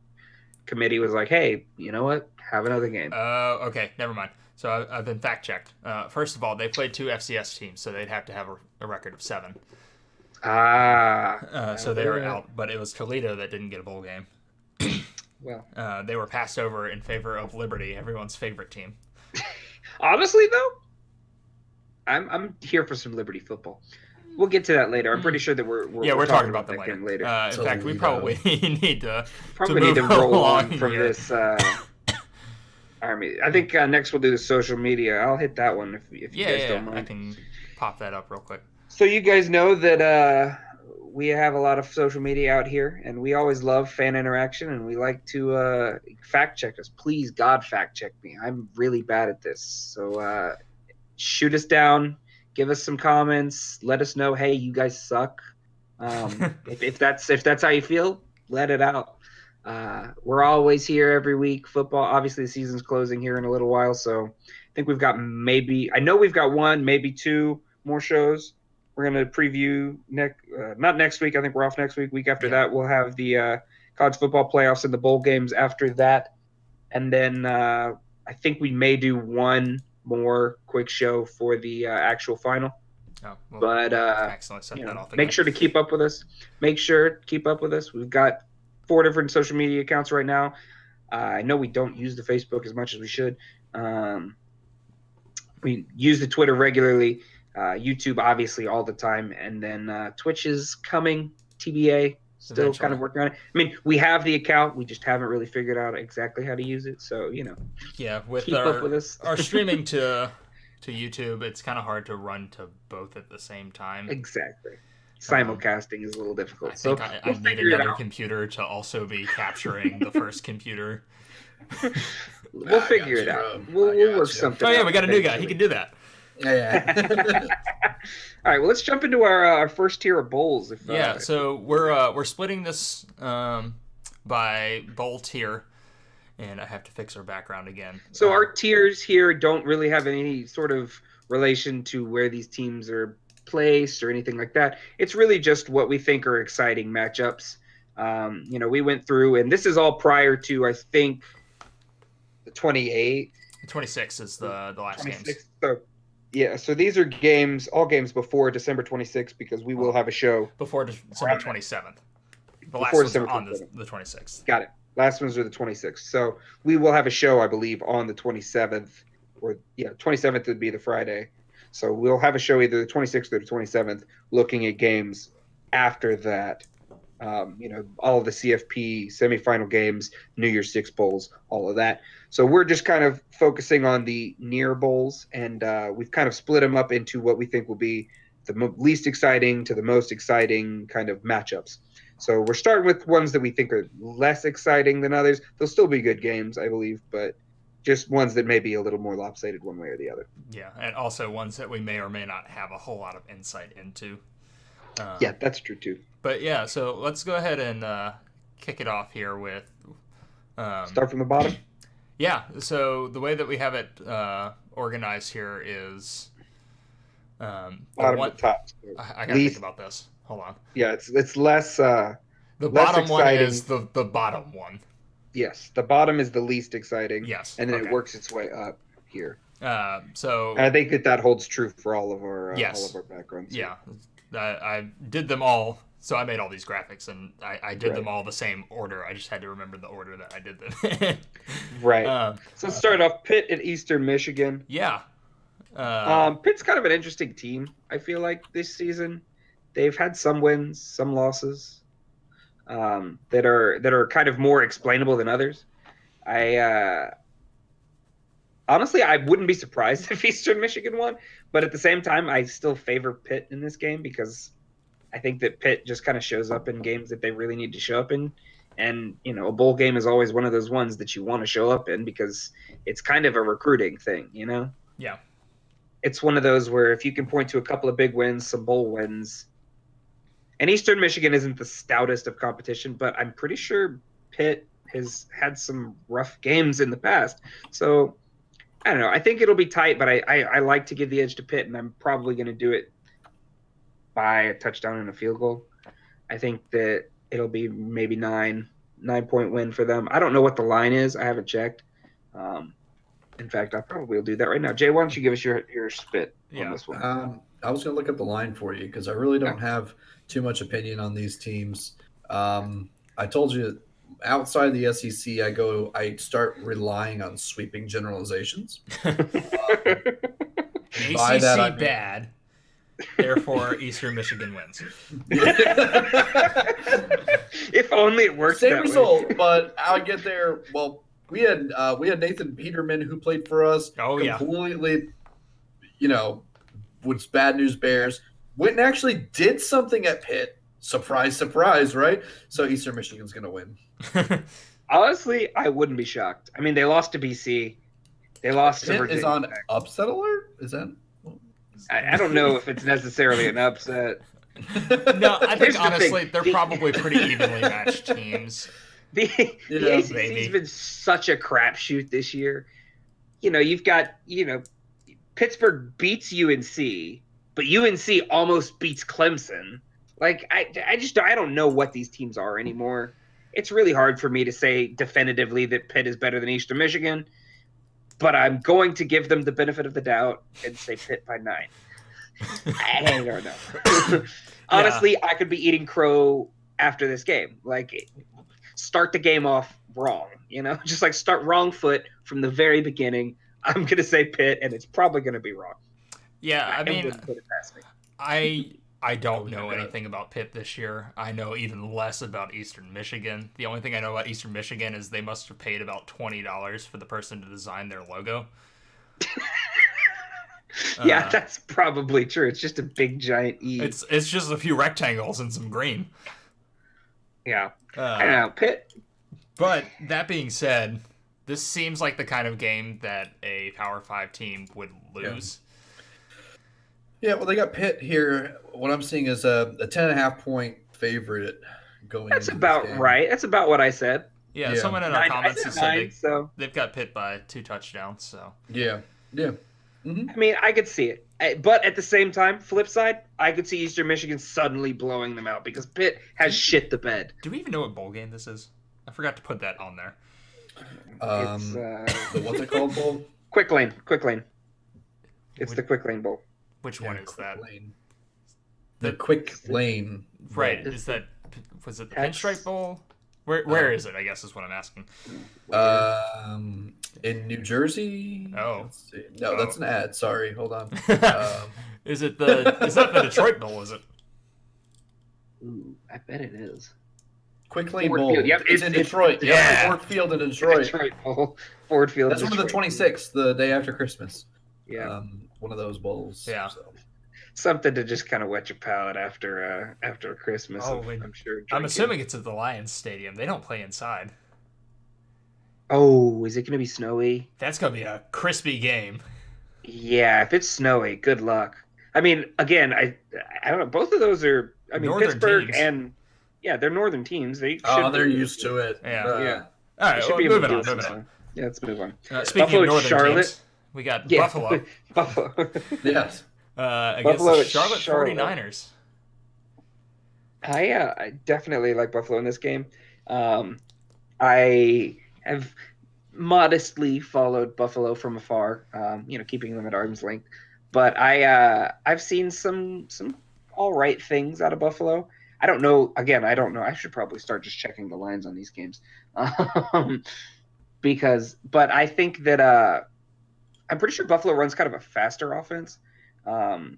committee was like, hey, you know what? Have another game. Okay, never mind. So I've been fact checked. First of all, they played 2 FCS teams, so they'd have to have a record of 7. So they were out, but it was Toledo that didn't get a bowl game. Well, they were passed over in favor of Liberty, everyone's favorite team. Honestly, though, I'm here for some Liberty football. We'll get to that later. I'm pretty sure that we're talking about them later. In fact, we probably need to roll on from this Army. I think next we'll do the social media. I'll hit that one if you guys don't mind. I can pop that up real quick. So you guys know that we have a lot of social media out here, and we always love fan interaction, and we like to fact check us. Please, God, fact check me. I'm really bad at this. So shoot us down, give us some comments, let us know, hey, you guys suck. If that's how you feel, let it out. We're always here every week. Football, obviously, the season's closing here in a little while, so I think we've got we've got 1, maybe 2 more shows. We're going to preview not next week. I think we're off next week. Week after that, we'll have the college football playoffs and the bowl games after that. And then I think we may do one more quick show for the actual final. Oh, well, but excellent. Set that off again. Make sure to keep up with us. We've got 4 different social media accounts right now. I know we don't use the Facebook as much as we should. We use the Twitter regularly. YouTube obviously all the time, and then Twitch is coming. TBA, still eventually. Kind of working on it. I mean, we have the account, we just haven't really figured out exactly how to use it. So with keep up with us. Our streaming to YouTube, it's kind of hard to run to both at the same time. Exactly, simulcasting is a little difficult. I think I need another computer to also be capturing the first computer. We'll figure it out. We'll work something. Oh yeah, we got a new guy. He can do that. Yeah. All right. Well, let's jump into our first tier of bowls. So we're splitting this by bowl tier, and I have to fix our background again. So our tiers here don't really have any sort of relation to where these teams are placed or anything like that. It's really just what we think are exciting matchups. We went through, and this is all prior to, I think, the 28. The 26 is the last 26. games. So these are all games before December 26th, because we will have a show before December 27th. The last before ones December are on 27th. the 26th. Got it. Last ones are the 26th. So we will have a show, I believe, on the 27th. 27th would be the Friday. So we'll have a show either the 26th or the 27th, looking at games after that. All of the CFP semifinal games, New Year's Six bowls, all of that. So we're just kind of focusing on the near bowls, and we've kind of split them up into what we think will be the least exciting to the most exciting kind of matchups. So we're starting with ones that we think are less exciting than others. They'll still be good games, I believe, but just ones that may be a little more lopsided one way or the other. Yeah, and also ones that we may or may not have a whole lot of insight into. Yeah, that's true too. But yeah, so let's go ahead and kick it off here with... Start from the bottom? Yeah, so the way that we have it organized here is... bottom to top. I gotta think about this. Hold on. Yeah, it's less... the less bottom exciting. one is the bottom one. Yes, the bottom is the least exciting. Yes. And then it works its way up here. So... And I think that holds true for all of our backgrounds. Yeah. I did them all, so I made all these graphics, and I did them all the same order. I just had to remember the order that I did them in. Right. So let's start off Pitt at Eastern Michigan. Yeah. Pitt's kind of an interesting team, I feel like, this season. They've had some wins, some losses that are kind of more explainable than others. Honestly, I wouldn't be surprised if Eastern Michigan won, but at the same time, I still favor Pitt in this game because I think that Pitt just kind of shows up in games that they really need to show up in. And, a bowl game is always one of those ones that you want to show up in because it's kind of a recruiting thing, Yeah. It's one of those where if you can point to a couple of big wins, some bowl wins, and Eastern Michigan isn't the stoutest of competition, but I'm pretty sure Pitt has had some rough games in the past. So I don't know. I think it'll be tight, but I like to give the edge to Pitt, and I'm probably going to do it by a touchdown and a field goal. I think that it'll be maybe 9-point win for them. I don't know what the line is. I haven't checked. In fact, I probably will do that right now. Jay, why don't you give us your spit on this one? I was going to look up the line for you because I really don't have too much opinion on these teams. I told you outside the SEC, I start relying on sweeping generalizations. ACC bad, therefore Eastern Michigan wins. If only it worked. Same result, but I'll get there. Well, we had Nathan Peterman who played for us. Oh completely, was bad news bears. Went and actually did something at Pitt. Surprise, surprise, right? So Eastern Michigan's going to win. Honestly, I wouldn't be shocked. I mean, they lost to BC. They lost to Virginia. Is on upset alert? Is that? I don't know if it's necessarily an upset. No, I think honestly they're probably pretty evenly matched teams. The ACC's been such a crapshoot this year. You've got Pittsburgh beats UNC, but UNC almost beats Clemson. Like I don't know what these teams are anymore. It's really hard for me to say definitively that Pitt is better than Eastern Michigan, but I'm going to give them the benefit of the doubt and say Pitt by 9. I don't know. Honestly, I could be eating crow after this game. Like, start the game off wrong, just like start wrong foot from the very beginning. I'm going to say Pitt, and it's probably going to be wrong. Yeah, I mean, I don't know anything about Pitt this year. I know even less about Eastern Michigan. The only thing I know about Eastern Michigan is they must have paid about $20 for the person to design their logo. Yeah, that's probably true. It's just a big giant E. It's just a few rectangles and some green. Yeah. I don't know. Pitt. But that being said, this seems like the kind of game that a Power 5 team would lose. Yeah, well, they got Pitt here. What I'm seeing is a 10.5 point favorite going. That's about right. That's about what I said. Yeah, Yeah. someone in our I comments said has said 9, so they've got Pitt by 2 touchdowns. So Yeah. Mm-hmm. I mean, I could see it. But at the same time, flip side, I could see Eastern Michigan suddenly blowing them out because Pitt has shit the bed. do we even know what bowl game this is? I forgot to put that on there. It's What's it called, Bowl? Quick Lane. It's the Quick Lane Bowl. Which one is that? The Quick Lane. Right. Bowl. Was it the That's- Pinstripe Bowl? Where is it? I guess is what I'm asking. In New Jersey. Oh. Let's see. No, that's an ad. Sorry, hold on. Is it the? Is that the Detroit Bowl? Is it? Ooh, I bet it is. Quick Lane Ford Bowl. Field. Yep, it's in it's- Detroit. yeah. Ford Field in Detroit. Detroit Bowl. Ford Field. That's one of the Detroit. 26th, the day after Christmas. Yeah. One of those bowls. Yeah. So. Something to just kind of wet your palate after Christmas. Oh, I'm sure. I'm drinking. assuming it's at the Lions Stadium. They don't play inside. Oh, is it going to be snowy? That's gonna be a crispy game. Yeah, if it's snowy, good luck. I mean, again, I don't know. Both of those are. I mean, Northern Pittsburgh teams. and they're northern teams. They're Used to it. Yeah. Yeah. All right, well, moving on. Yeah, let's move on. Speaking Buffalo, of northern Charlotte. teams, we got Yeah. Buffalo Buffalo. Yes. against Buffalo the at Charlotte Charlotte. 49ers. I definitely like Buffalo in this game. I have modestly followed Buffalo from afar, keeping them at arm's length. But I've seen some all right things out of Buffalo. I don't know. Again, I don't know. I should probably start just checking the lines on these games, but I think that I'm pretty sure Buffalo runs kind of a faster offense, and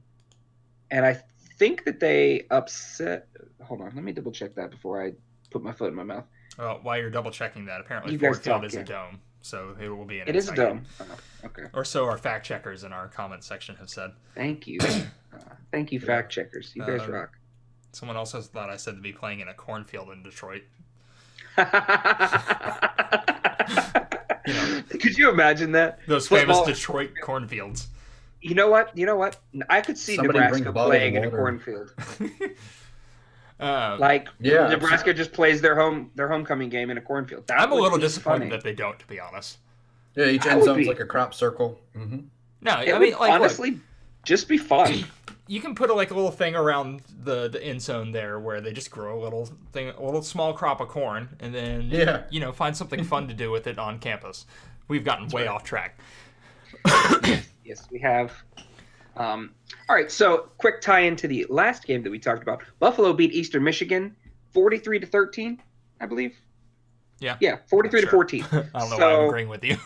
I think that they upset. Hold on, let me double check that before I put my foot in my mouth. Well, while you're double checking that, apparently You guys Ford Field talk, is a yeah. dome, so it will be an It is a inside dome. game. Oh, okay. Or so our fact checkers in our comment section have said. Thank you. Thank you, fact checkers. You guys rock. Someone also thought I said to be playing in a cornfield in Detroit. Could you imagine that? Those Football- famous Detroit cornfields. You know what? I could see Somebody Nebraska bring bottled playing in a water. cornfield. Yeah, Nebraska just plays their homecoming game in a cornfield. That I'm a would little be disappointed funny. that they don't, to be honest. Yeah, each I end would zone's be- like a crop circle. Mm-hmm. No, It I would mean, like, honestly just be fun. you can put a little thing around the end zone there where they just grow a little small crop of corn, and then find something fun to do with it on campus. We've gotten way off track. Yes, we have. All right, so quick tie into the last game that we talked about. Buffalo beat Eastern Michigan 43-13, I believe. Yeah. Yeah, 43-14. I don't know why I'm agreeing with you.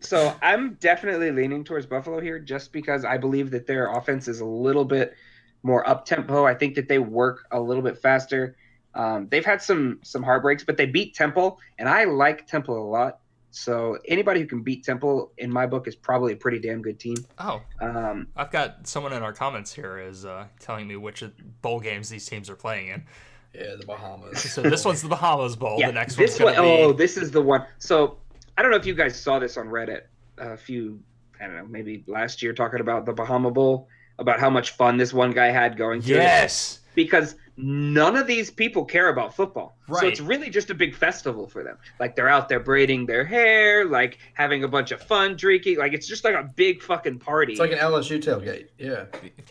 So I'm definitely leaning towards Buffalo here just because I believe that their offense is a little bit more up-tempo. I think that they work a little bit faster. They've had some heartbreaks, but they beat Temple, and I like Temple a lot. So anybody who can beat Temple, in my book, is probably a pretty damn good team. Oh, I've got someone in our comments here is telling me which bowl games these teams are playing in. Yeah, the Bahamas. So this one's the Bahamas Bowl. Yeah, The next this one's going to be... Oh, this is the one. So I don't know if you guys saw this on Reddit a few, I don't know, maybe last year, talking about the Bahama Bowl, about how much fun this one guy had going to it. Yes. Because none of these people care about football. Right. So it's really just a big festival for them. Like, they're out there braiding their hair, like having a bunch of fun drinking. Like, it's just like a big fucking party. It's like an LSU tailgate. Yeah.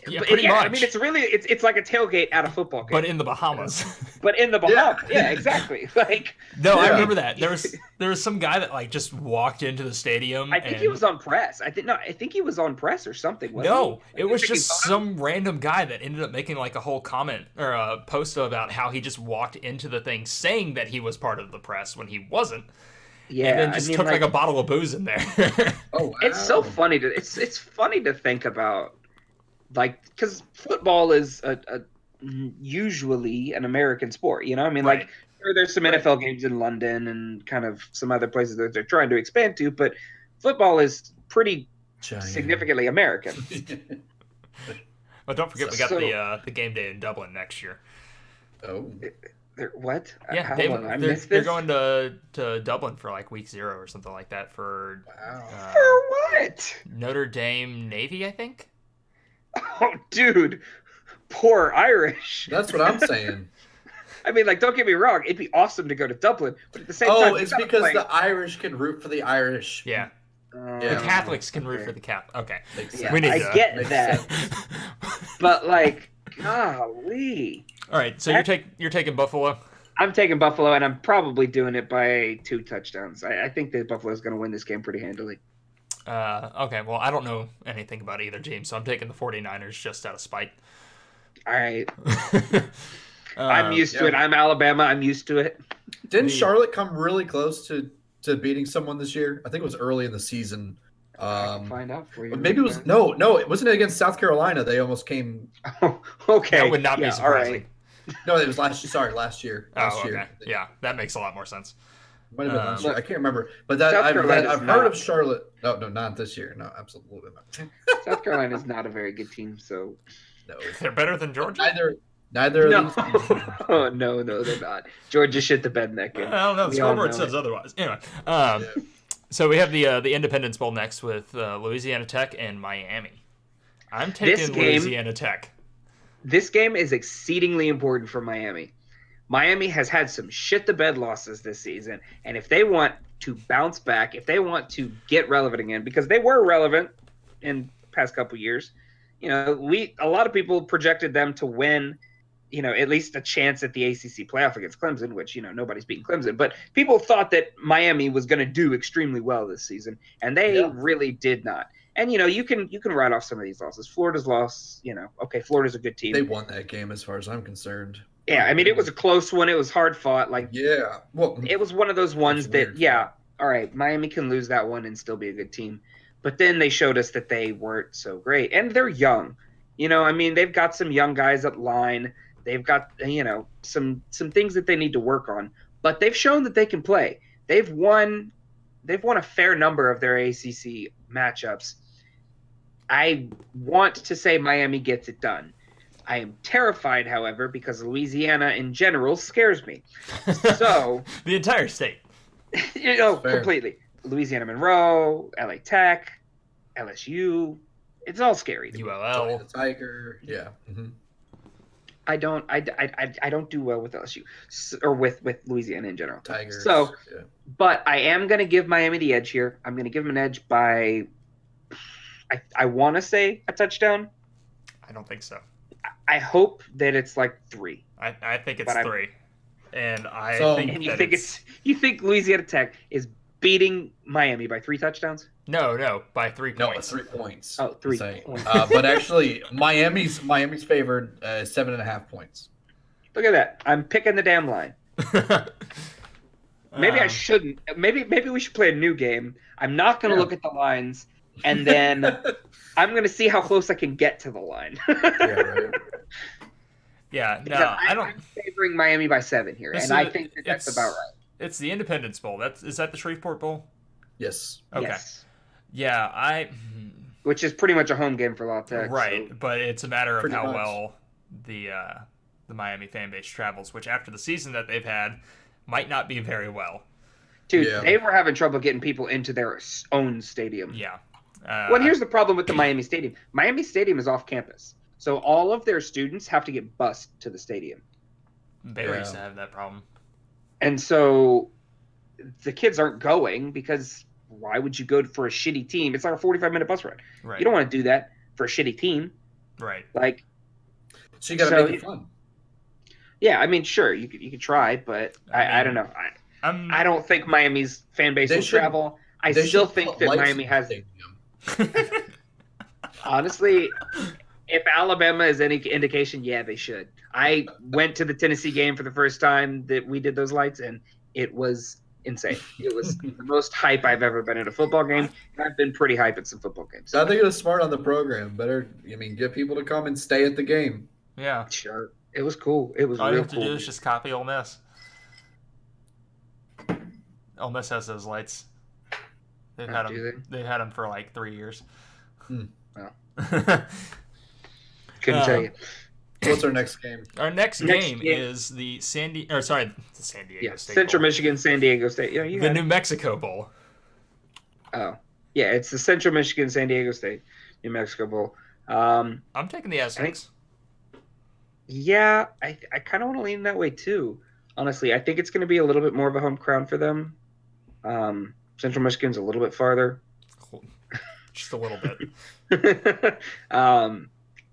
Yeah, But pretty much. I mean, it's really it's like a tailgate at a football game. But in the Bahamas. But in the Bahamas. Yeah, exactly. Like, No, I Yeah. remember that. There was some guy that like just walked into the stadium. I think he was on press. I think he was on press or something. Wasn't No, he? it was Making just fun? some random guy that ended up making like a whole comment or a post about how he just walked into the thing saying that he was part of the press when he wasn't. Yeah, And then just took like a bottle of booze in there. Oh, wow. It's so funny to it's funny to think about, like, because football is a usually an American sport. You know, I mean, Right. like there's some NFL games in London and kind of some other places that they're trying to expand to, but football is pretty Giant. significantly American. Well, don't forget we got So- the game day in Dublin next year. Oh. What? Yeah, Hold on, I they're missed this. going to Dublin for like week 0 or something like that for Wow. For what? Notre Dame Navy, I think. Oh, dude, poor Irish. That's what I'm saying. I mean, like, don't get me wrong. It'd be awesome to go to Dublin, but at the same time, Oh, it's because the Irish can root for the Irish. Yeah. Yeah. The Catholics can root for the Catholic. Okay. Yeah, We need I to- get Makes that, sense. but like, golly, All right. So you're taking Buffalo. I'm taking Buffalo, and I'm probably doing it by 2 touchdowns. I think that Buffalo's going to win this game pretty handily. Okay. Well, I don't know anything about either team, so I'm taking the 49ers just out of spite. All right, I'm used to yeah. it. I'm Alabama. I'm used to it. Didn't Charlotte come really close to beating someone this year? I think it was early in the season. I can find out for you. Maybe it was no. It wasn't against South Carolina. They almost came. Oh, okay. That would not be Yeah, surprising. all right. No, it was last year. Sorry, last year. Oh, okay. Yeah, that makes a lot more sense. Might have been last Look, year. I can't remember. But that South I've Carolina's heard not- of Charlotte. No, not this year. No, absolutely not. South Carolina is not a very good team, so No, They're better than Georgia. neither no, of these. teams. oh, no, they're not. Georgia shit the bed in that game. I don't know. The We all scoreboard know says it. otherwise. Anyway, Yeah. so we have the Independence Bowl next with Louisiana Tech and Miami. I'm taking This game- Louisiana Tech. This game is exceedingly important for Miami. Miami has had some shit the bed losses this season, and if they want to bounce back, if they want to get relevant again, because they were relevant in the past couple years, a lot of people projected them to win, at least a chance at the ACC playoff against Clemson, which nobody's beaten Clemson, but people thought that Miami was going to do extremely well this season, and they really did not. And you can write off some of these losses. Florida's loss, okay, Florida's a good team. They won that game, as far as I'm concerned. Yeah, I mean, it was a close one. It was hard fought. Like, Yeah. Well, it was one of those ones That's that, weird. all right, Miami can lose that one and still be a good team. But then they showed us that they weren't so great. And they're young. I mean, they've got some young guys at line. They've got, some things that they need to work on. But they've shown that they can play. They've won a fair number of their ACC matchups. I want to say Miami gets it done. I am terrified, however, because Louisiana in general scares me. So, The entire state. Fair. completely. Louisiana Monroe, LA Tech, LSU. It's all scary to me. ULL. the Tiger. Yeah. Mm-hmm. I don't do well with LSU or with Louisiana in general. Tigers. So, yeah. but I am going to give Miami the edge here. I'm going to give them an edge by, I want to say a touchdown. I don't think so. I hope that it's like 3. I think it's But I'm- 3. And I So- think And you that think you think Louisiana Tech is beating Miami by 3 touchdowns? No, by 3 No, points. 3 points. Oh, 3 Saying. points. But actually, Miami's favored 7.5 points. Look at that. I'm picking the damn line. Maybe I shouldn't. Maybe we should play a new game. I'm not going to Yeah. look at the lines, and then I'm going to see how close I can get to the line. Yeah, right. Yeah, no, Because I don't. I'm favoring Miami by 7 here, This and I is- think that's it's- about right. It's the Independence Bowl. Is that the Shreveport Bowl? Yes. Okay. Yes. Yeah, Which is pretty much a home game for La Tech. right, So. but it's a matter of Pretty how much. well the Miami fan base travels, which after the season that they've had, might not be very well. Dude, Yeah. they were having trouble getting people into their own stadium. Yeah. Well, here's the problem with the Miami Stadium. Miami Stadium is off campus. So all of their students have to get bused to the stadium. Baylor Yeah. used to have that problem. And so the kids aren't going because why would you go for a shitty team? It's like a 45-minute bus ride. Right. You don't want to do that for a shitty team. Right. Like, So you got to So make it fun. yeah, I mean, sure, you could try, but I don't know. I don't think Miami's fan base They will should- travel. I They still should think put that lights Miami in the has. stadium. Honestly, if Alabama is any indication, yeah, they should. I went to the Tennessee game for the first time that we did those lights, and it was insane. It was the most hype I've ever been at a football game. And I've been pretty hype at some football games. So I think it was smart on the program. Better, get people to come and stay at the game. Yeah. Sure, it was cool. It was All you real have to cool. do is just copy Ole Miss. Ole Miss has those lights. They've Oh, had do them. They've had them for like 3 years. Hmm. Wow. Couldn't tell you. What's our next game? Our next Next game game. is the San Diego State Yeah, State Central Bowl. Michigan, San Diego State. Yeah, you The got New it. Mexico Bowl. Oh, yeah, it's the Central Michigan, San Diego State, New Mexico Bowl. I'm taking the Aztecs. Yeah, I kind of want to lean that way too. Honestly, I think it's going to be a little bit more of a home crowd for them. Central Michigan's a little bit farther. Just a little bit.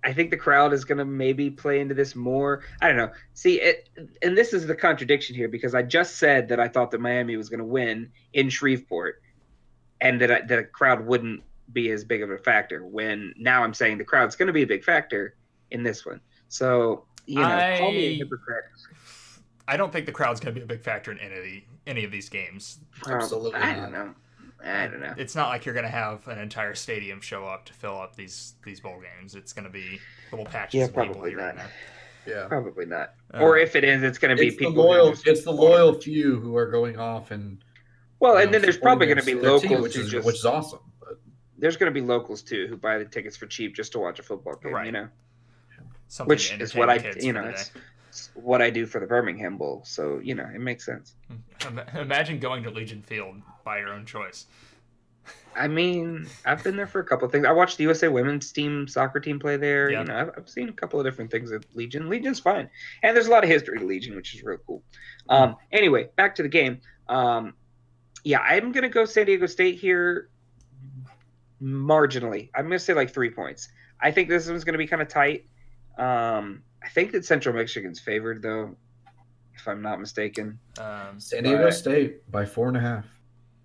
I think the crowd is going to maybe play into this more. I don't know. See, and this is the contradiction here because I just said that I thought that Miami was going to win in Shreveport, and that a crowd wouldn't be as big of a factor. When now I'm saying the crowd's going to be a big factor in this one. So call me a hypocrite. I don't think the crowd's going to be a big factor in any of these games. Absolutely I not. don't know. I don't know. It's not like you're going to have an entire stadium show up to fill up these bowl games. It's going to be little patches of people here and there. Yeah, probably not. Or if it is, it's going to be it's people. It's the loyal few who are going off and. Well, and then there's probably going to be locals team, which is awesome. But there's going to be locals too who buy the tickets for cheap just to watch a football game. Right. Something which is what it's what I do for the Birmingham Bowl. So it makes sense. Imagine going to Legion Field by your own choice. I mean, I've been there for a couple of things. I watched the USA women's team soccer team play there. Yeah. I've seen a couple of different things at Legion. Legion's fine, and there's a lot of history to Legion, which is real cool. Anyway, back to the game. Yeah, I'm gonna go San Diego State here. Marginally, I'm gonna say like 3 points. I think this one's gonna be kind of tight. I think that Central Michigan's favored though, if I'm not mistaken. San Diego State by 4.5.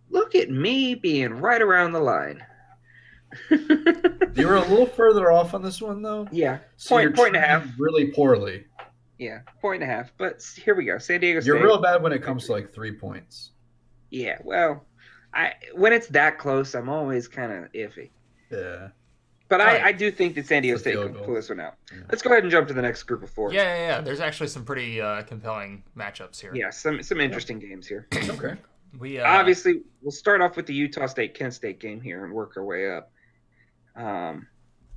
Look at me being right around the line. You were a little further off on this one, though. Yeah, so point and a half. Really poorly. Yeah, 1.5. But here we go. San Diego State. You're real bad when it comes to like 3 points. Yeah, well, when it's that close, I'm always kind of iffy. Yeah. But I do think that San Diego State can pull this one out. Yeah. Let's go ahead and jump to the next group of 4. Yeah. There's actually some pretty compelling matchups here. Yeah, some interesting games here. Okay. We obviously we'll start off with the Utah State Kent State game here and work our way up.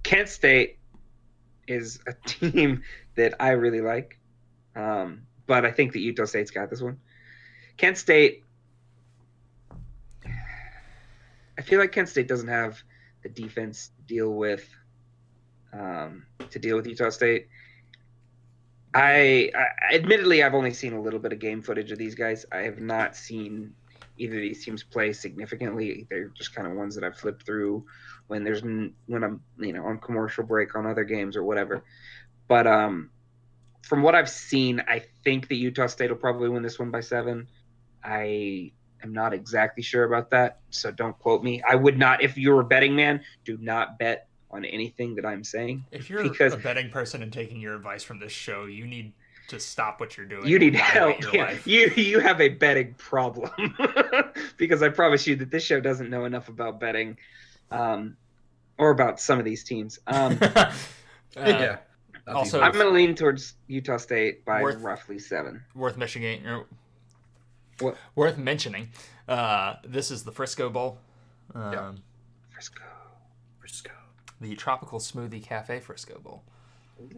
Kent State is a team that I really like, but I think that Utah State's got this one. Kent State, I feel like Kent State doesn't have the defense to deal with Utah State. I admittedly I've only seen a little bit of game footage of these guys. I have not seen either of these teams play significantly. They're just kind of ones that I've flipped through when I'm on commercial break on other games or whatever. But from what I've seen, I think that Utah State will probably win this one by 7. I am not exactly sure about that, so don't quote me. I would not, if you're a betting man, do not bet on anything that I'm saying. If you're a betting person and taking your advice from this show, you need to stop what you're doing. You need help. Yeah. You have a betting problem because I promise you that this show doesn't know enough about betting or about some of these teams. Yeah. Also, I'm going to lean towards Utah State by roughly 7. Worth mentioning. This is the Frisco Bowl. Frisco. The Tropical Smoothie Cafe Frisco Bowl.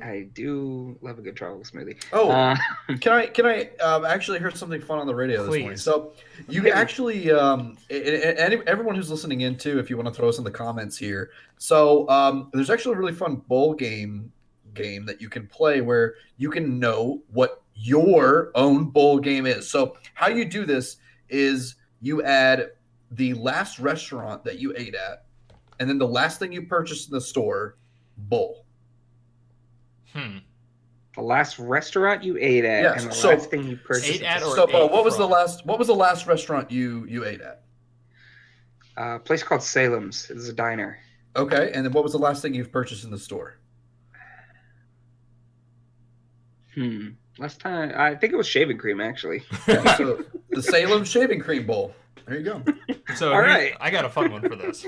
I do love a good tropical smoothie. Oh, can I actually hear something fun on the radio this morning? So you actually, and everyone who's listening in too, if you want to throw us in the comments here. So there's actually a really fun bowl game that you can play where you can know what your own bowl game is. So how you do this is you add the last restaurant that you ate at, and then the last thing you purchased in the store, bowl. The last restaurant you ate at, and the last thing you purchased. What was the last restaurant you ate at? A place called Salem's. It was a diner. Okay, and then what was the last thing you've purchased in the store? Last time, I think it was shaving cream, actually. Yeah, so the Salem Shaving Cream Bowl. There you go. So all right, I got a fun one for this.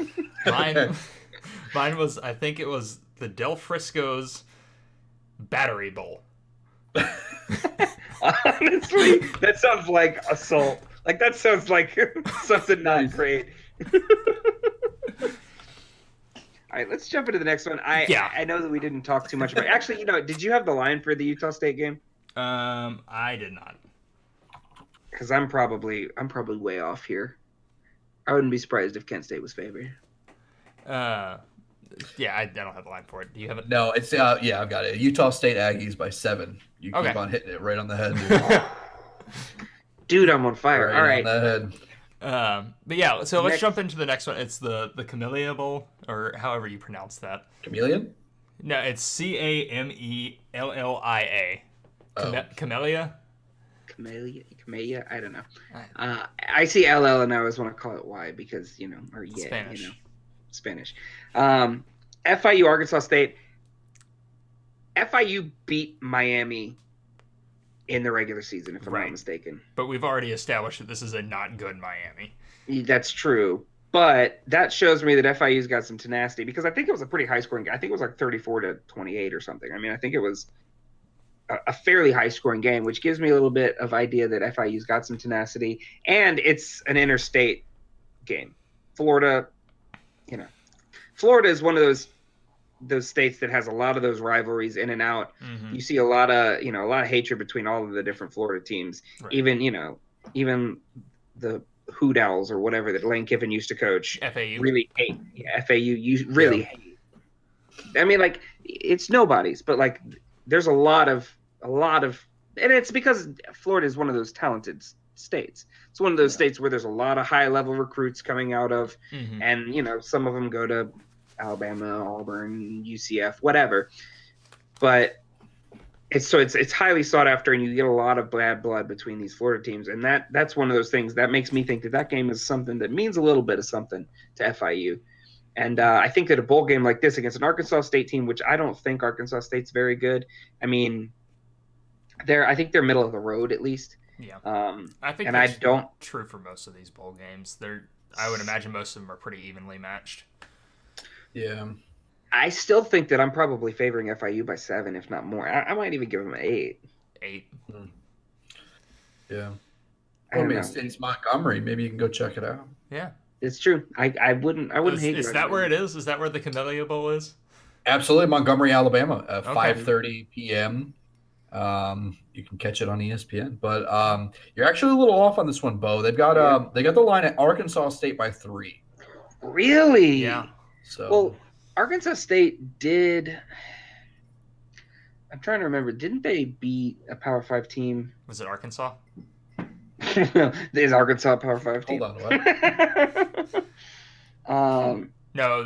Mine was, I think it was the Del Frisco's Battery Bowl. Honestly, that sounds like assault. Like that sounds like something not great. All right, let's jump into the next one. I know that we didn't talk too much about it. Actually, did you have the line for the Utah State game? I did not. Because I'm probably way off here. I wouldn't be surprised if Kent State was favored. Yeah, I don't have the line for it. Do you have it? No, it's yeah, I've got it. Utah State Aggies by 7. You keep on hitting it right on the head, dude. Dude, I'm on fire. All right. On the head. But yeah, so let's jump into the next one. It's the Camellia Bowl, or however you pronounce that. Chameleon? No, it's Camellia. Camellia? Camellia? I don't know. I see LL and I always want to call it Y because, or yeah, Spanish. Spanish. FIU, Arkansas State. FIU beat Miami in the regular season, if I'm not mistaken. But we've already established that this is a not good Miami. That's true. But that shows me that FIU's got some tenacity because I think it was a pretty high-scoring game. I think it was like 34-28 or something. I mean, I think it was a fairly high-scoring game, which gives me a little bit of idea that FIU's got some tenacity. And it's an interstate game. Florida is one of those states that has a lot of those rivalries in and out. Mm-hmm. You see a lot of hatred between all of the different Florida teams. Right. Even the Hoot Owls or whatever that Lane Kiffin used to coach FAU really hate. Yeah, FAU you really hate. I mean, like, it's nobody's, but like there's a lot of and it's because Florida is one of those talented states. It's one of those states where there's a lot of high level recruits coming out of, and some of them go to Alabama, Auburn, UCF, whatever. But it's highly sought after, and you get a lot of bad blood between these Florida teams, and that's one of those things that makes me think that game is something that means a little bit of something to FIU. And I think that a bowl game like this against an Arkansas State team, which I don't think Arkansas State's very good. I mean, I think they're middle of the road at least. Yeah, I think and that's true for most of these bowl games. I would imagine most of them are pretty evenly matched. Yeah. I still think that I'm probably favoring FIU by 7, if not more. I might even give them an 8. 8. Yeah. It's Montgomery. Maybe you can go check it out. Yeah. It's true. I wouldn't hate it. Is that where it is? Is that where the Camellia Bowl is? Absolutely. Montgomery, Alabama, 5:30 p.m. You can catch it on ESPN. But you're actually a little off on this one, Bo. They've got the line at Arkansas State by 3. Really? Yeah. So well, Arkansas State did. I'm trying to remember. Didn't they beat a Power 5 team? Was it Arkansas? Is Arkansas a Power 5 team? Hold on, what? No,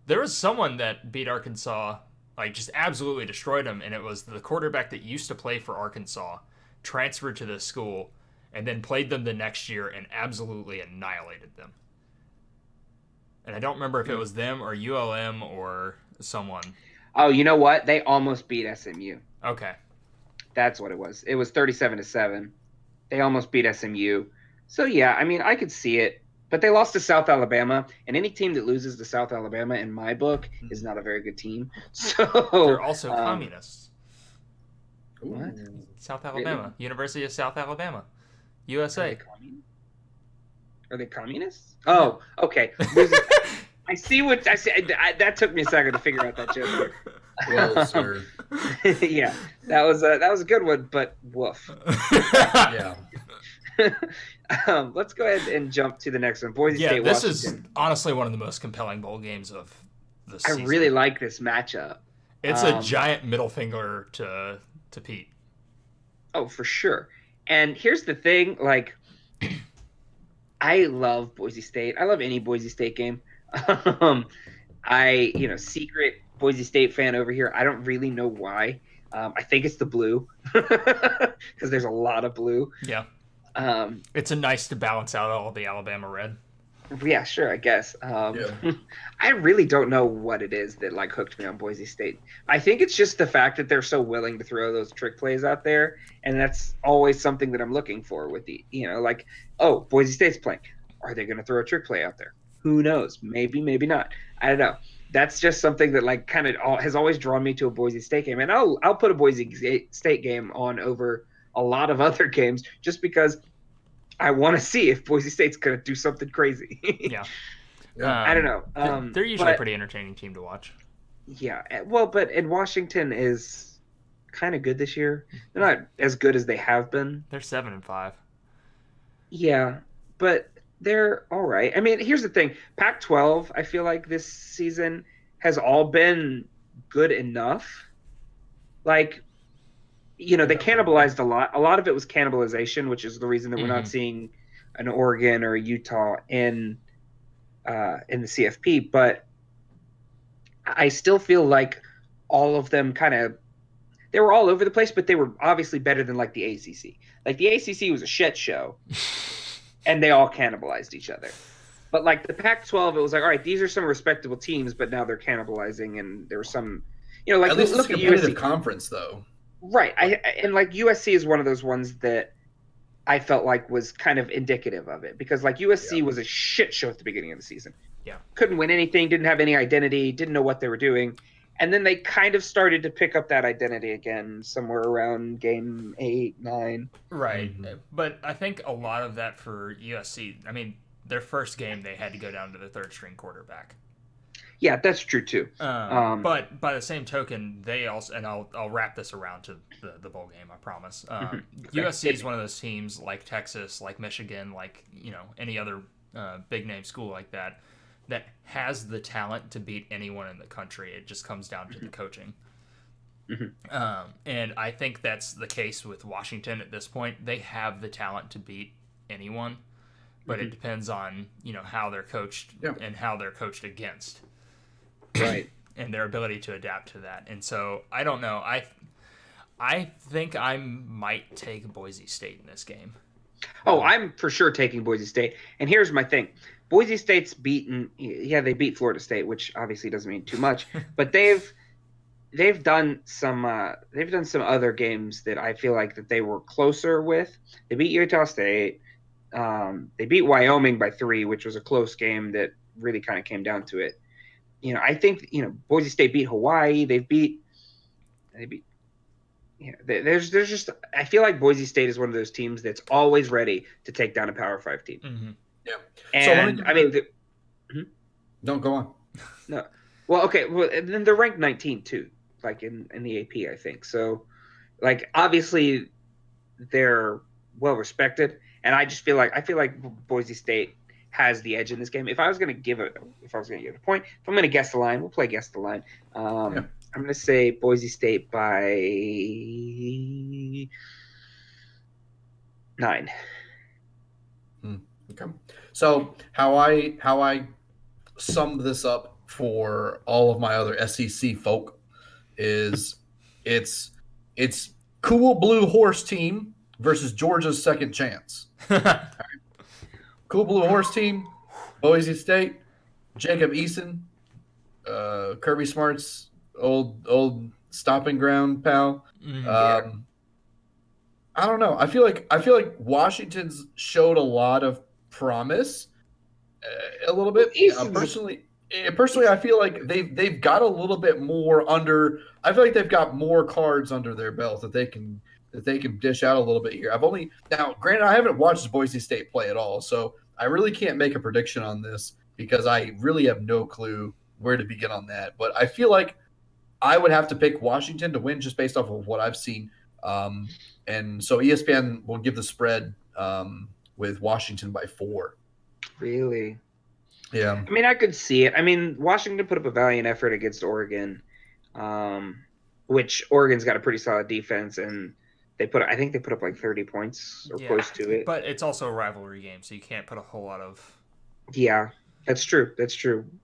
there was someone that beat Arkansas, like just absolutely destroyed them, and it was the quarterback that used to play for Arkansas, transferred to this school, and then played them the next year and absolutely annihilated them. And I don't remember if it was them or ULM or someone. Oh, you know what? They almost beat SMU. Okay. That's what it was. It was 37-7. They almost beat SMU. So, yeah, I mean, I could see it. But they lost to South Alabama, and any team that loses to South Alabama, in my book, is not a very good team. So they're also communists. What? South Alabama. Really? University of South Alabama. USA. Are they communists? Oh, okay. I see what I see. That took me a second to figure out that joke. Well, sir. Yeah, that was a good one, but woof. Yeah. Let's go ahead and jump to the next one. Boise State, this Washington. Is honestly one of the most compelling bowl games of the season. I really like this matchup. It's a giant middle finger to Pete. Oh, for sure. And here's the thing, like, I love Boise State. I love any Boise State game. Secret Boise State fan over here. I don't really know why. I think it's the blue because there's a lot of blue. Yeah. It's nice to balance out all the Alabama red. Yeah, sure, I guess. I really don't know what it is that like hooked me on Boise State. I think it's just the fact that they're so willing to throw those trick plays out there, and that's always something that I'm looking for with the, like, oh, Boise State's playing. Are they going to throw a trick play out there? Who knows? Maybe, maybe not. I don't know. That's just something that like kind of has always drawn me to a Boise State game, and I'll put a Boise State game on over a lot of other games just because I want to see if Boise State's going to do something crazy. Yeah. I don't know. They're usually a pretty entertaining team to watch. Yeah. Well, but Washington is kind of good this year. They're not as good as they have been. They're 7-5. Yeah, but they're all right. I mean, here's the thing. Pac-12, I feel like this season has all been good enough. Like, they cannibalized a lot. A lot of it was cannibalization, which is the reason that we're not seeing an Oregon or a Utah in the CFP. But I still feel like all of them they were all over the place, but they were obviously better than like the ACC. Like the ACC was a shit show, and they all cannibalized each other. But like the Pac-12, it was like, all right, these are some respectable teams, but now they're cannibalizing, and there was some, like at least look it's a at competitive USC conference though. Right. And like USC is one of those ones that I felt like was kind of indicative of it, because like USC was a shit show at the beginning of the season. Yeah. Couldn't win anything, didn't have any identity, didn't know what they were doing. And then they kind of started to pick up that identity again somewhere around game 8, 9. Right. But I think a lot of that for USC, I mean, their first game they had to go down to the third string quarterback. Yeah, that's true too. But by the same token, they also, and I'll wrap this around to the bowl game, I promise. USC is one of those teams like Texas, like Michigan, like any other big name school like that has the talent to beat anyone in the country. It just comes down to the coaching. And I think that's the case with Washington at this point. They have the talent to beat anyone, but it depends on how they're coached and how they're coached against. Right. And their ability to adapt to that. And so I don't know. I think I might take Boise State in this game. Oh, I'm for sure taking Boise State. And here's my thing. Boise State's beaten, they beat Florida State, which obviously doesn't mean too much, but they've done some other games that I feel like that they were closer with. They beat Utah State. They beat Wyoming by 3, which was a close game that really kind of came down to it. I think Boise State beat Hawai'i. There's just, I feel like Boise State is one of those teams that's always ready to take down a Power 5 team. Mm-hmm. Yeah. And Don't go on. No. Well, okay. Well, and then they're ranked 19 too, like in the AP, I think. So, like, obviously, they're well respected, and I feel like Boise State has the edge in this game. If I was going to give a point, if I'm going to guess the line, we'll play guess the line. I'm going to say Boise State by 9. Okay. So how I summed this up for all of my other SEC folk is it's Cool Blue Horse Team versus Georgia's Second Chance. Right. Cool Blue Horse Team, Boise State, Jacob Eason, Kirby Smart's old stomping ground pal. I don't know. I feel like Washington's showed a lot of promise, a little bit. Personally, I feel like they've got a little bit more under. I feel like they've got more cards under their belt that they can dish out a little bit here. Granted, I haven't watched Boise State play at all, so I really can't make a prediction on this because I really have no clue where to begin on that. But I feel like I would have to pick Washington to win just based off of what I've seen. And so ESPN will give the spread with Washington by 4. Really? Yeah. I mean, I could see it. I mean, Washington put up a valiant effort against Oregon, which Oregon's got a pretty solid defense, and I think they put up like 30 points or close to it. But it's also a rivalry game, so you can't put a whole lot of. Yeah, that's true.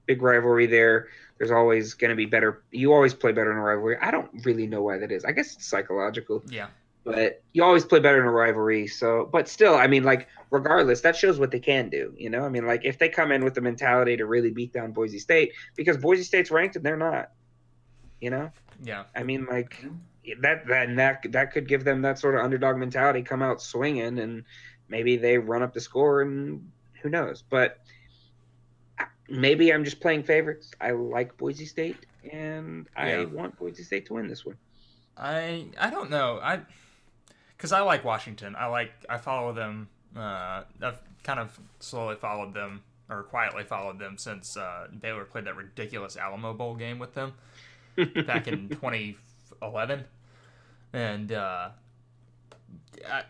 Big rivalry there. There's always going to be better. You always play better in a rivalry. I don't really know why that is. I guess it's psychological. Yeah. But you always play better in a rivalry. So, but still, I mean, like, regardless, that shows what they can do. I mean, like, if they come in with the mentality to really beat down Boise State, because Boise State's ranked and they're not. Yeah. I mean, like, that could give them that sort of underdog mentality, come out swinging, and maybe they run up the score, and who knows. But maybe I'm just playing favorites. I like Boise State, and I want Boise State to win this one. I don't know. Because I like Washington. I follow them. I've kind of slowly followed them, or quietly followed them, since Baylor played that ridiculous Alamo Bowl game with them back in 2011. And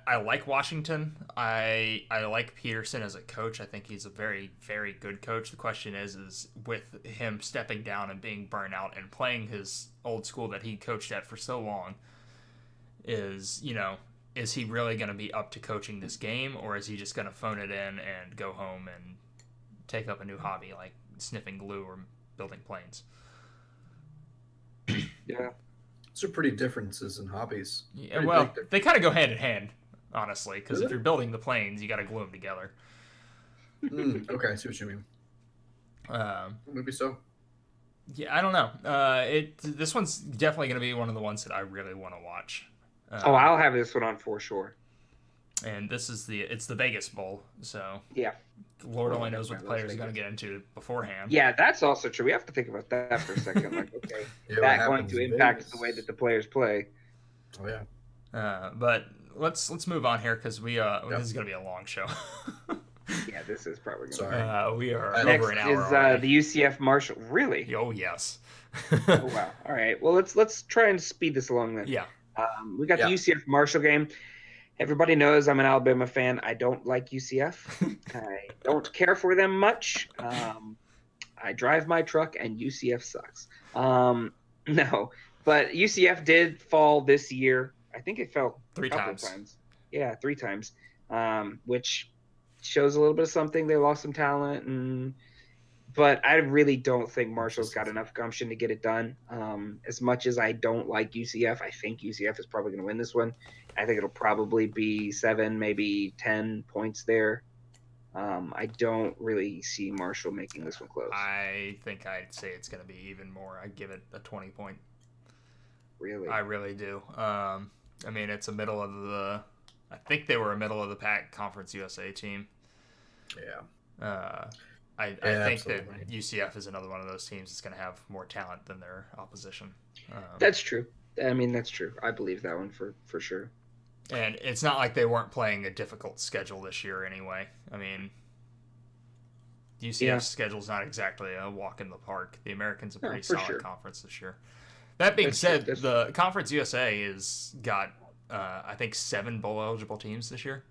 I like Washington. I like Peterson as a coach. I think he's a very, very good coach. The question is with him stepping down and being burnt out and playing his old school that he coached at for so long, is he really going to be up to coaching this game, or is he just going to phone it in and go home and take up a new hobby like sniffing glue or building planes? Yeah. Those are pretty differences in hobbies. Yeah, well, they kind of go hand in hand, honestly, because if you're building the planes, you got to glue them together. Okay, I see what you mean. Maybe so. Yeah, I don't know. This one's definitely going to be one of the ones that I really want to watch. I'll have this one on for sure. And it's the Vegas Bowl, so yeah, Lord only knows what the players are going to get into beforehand. Yeah, that's also true. We have to think about that for a second. Like, okay, that going to impact the way that the players play. Oh yeah. But let's move on here because this is going to be a long show. Yeah, this is probably going to be. We are next over an hour is already. The UCF Marshall. Really? Oh yes. Oh wow. All right. Well, let's try and speed this along then. Yeah. We got the UCF Marshall game. Everybody knows I'm an Alabama fan. I don't like UCF. I don't care for them much. I drive my truck, and UCF sucks. No, but UCF did fall this year. I think it fell three times. Yeah, 3 times, which shows a little bit of something. They lost some talent, but I really don't think Marshall's got enough gumption to get it done. As much as I don't like UCF, I think UCF is probably going to win this one. I think it'll probably be 7, maybe 10 points there. I don't really see Marshall making this one close. I think I'd say it's going to be even more. I'd give it a 20-point. Really? I really do. I mean, it's I think they were a middle of the pack Conference USA team. Yeah. I think that UCF is another one of those teams that's going to have more talent than their opposition. That's true. I mean, that's true. I believe that one for sure. And it's not like they weren't playing a difficult schedule this year anyway. I mean, UCF's schedule's not exactly a walk in the park. The Americans a pretty solid conference this year. That being said, the Conference USA has got, I think, 7 bowl-eligible teams this year.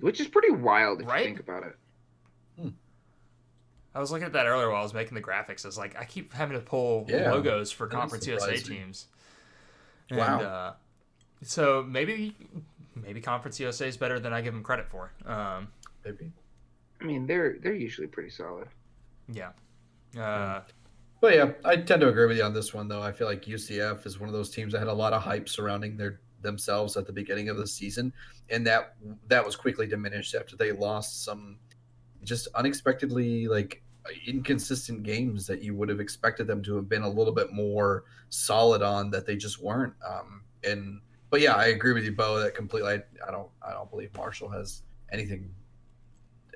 Which is pretty wild if you think about it. I was looking at that earlier while I was making the graphics. I was like, I keep having to pull logos for Conference USA teams. And, wow. So maybe Conference USA is better than I give them credit for. Maybe. I mean, they're usually pretty solid. Yeah. But yeah, I tend to agree with you on this one, though. I feel like UCF is one of those teams that had a lot of hype surrounding themselves at the beginning of the season, and that was quickly diminished after they lost some just unexpectedly inconsistent games that you would have expected them to have been a little bit more solid on, that they just weren't. But yeah, I agree with you, Bo, that completely. I don't believe Marshall has anything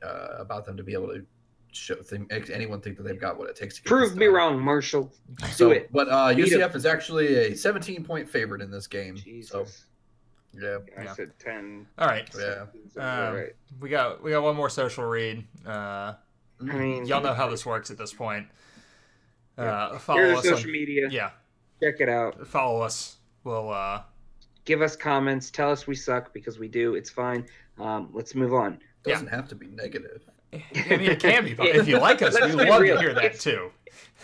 about them to be able to make anyone think that they've got what it takes to get prove me wrong, Marshall. Do it. But UCF is actually a 17-point favorite in this game. Jesus. So yeah, I said 10. All right. Yeah. We got one more social read. I mean, y'all know how this works at this point. Follow here's us social on media. Yeah. Check it out. Follow us. We'll give us comments. Tell us we suck, because we do. It's fine. Let's move on. It doesn't have to be negative. I mean, it can be. If you like us, we love to hear that too.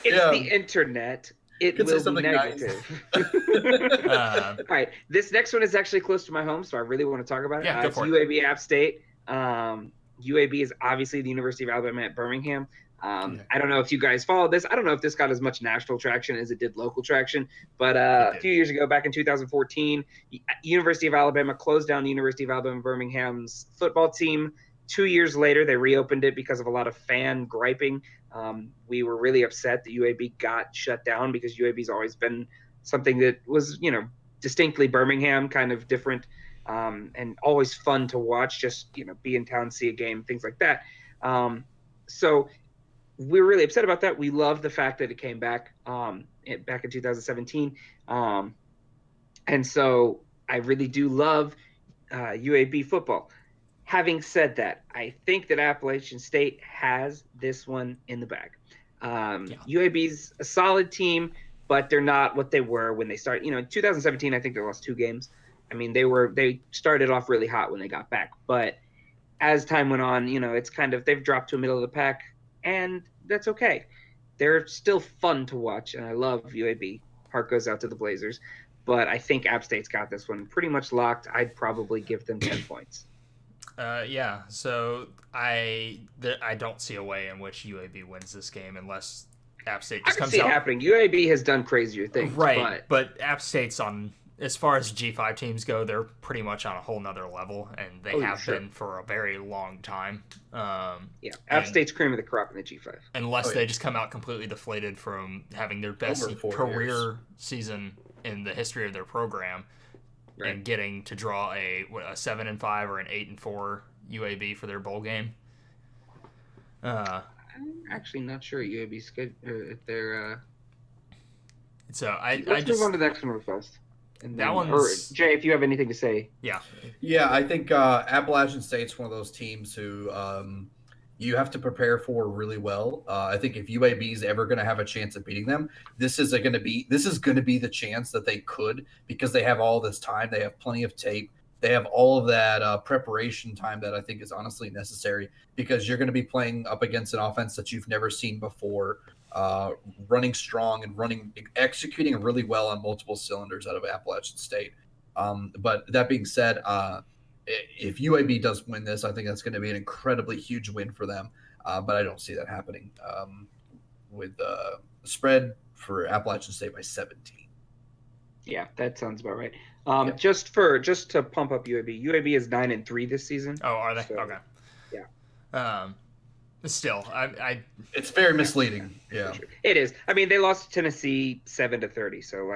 It's the internet. It will be negative. Nice. All right. This next one is actually close to my home, so I really want to talk about it. Yeah, go for it. UAB App State. UAB is obviously the University of Alabama at Birmingham. I don't know if you guys followed this. I don't know if this got as much national traction as it did local traction, but a few years ago, back in 2014, University of Alabama closed down the University of Alabama Birmingham's football team. 2 years later, they reopened it because of a lot of fan griping. We were really upset that UAB got shut down, because UAB's always been something that was, distinctly Birmingham, kind of different, and always fun to watch, just, be in town, see a game, things like that. So we're really upset about that. We love the fact that it came back back in 2017. And so I really do love UAB football. Having said that, I think that Appalachian State has this one in the bag. UAB's a solid team, but they're not what they were when they started. In 2017, I think they lost 2 games. I mean, they started off really hot when they got back, but as time went on, it's kind of they've dropped to a middle of the pack, and that's okay. They're still fun to watch, and I love UAB. Heart goes out to the Blazers, but I think App State's got this one pretty much locked. I'd probably give them 10 points. Yeah, so I don't see a way in which UAB wins this game unless App State just comes out. I can see it happening. UAB has done crazier things. Right, but App State's on, as far as G5 teams go, they're pretty much on a whole nother level, and they have been for a very long time. App State's cream of the crop in the G5. Unless they just come out completely deflated from having their best career season in the history of their program. Right. And getting to draw a 7-5 or an 8-4 UAB for their bowl game. I'm actually not sure UAB's good if they're. So let's move on to the next one real fast. And that one's... Or Jay, if you have anything to say. Yeah. Yeah, I think Appalachian State's one of those teams who you have to prepare for really well. I think if UAB is ever going to have a chance of beating them, this is going to be the chance that they could, because they have all this time. They have plenty of tape. They have all of that preparation time that I think is honestly necessary, because you're going to be playing up against an offense that you've never seen before, running strong and executing really well on multiple cylinders out of Appalachian State. But that being said, if UAB does win this, I think that's going to be an incredibly huge win for them. But I don't see that happening with the spread for Appalachian State by 17. Yeah, that sounds about right. Just to pump up UAB. UAB is 9-3 this season. Oh, are they? So, okay. Yeah. Still, it's very misleading. Yeah, sure. It is. I mean, they lost to Tennessee 7-30. So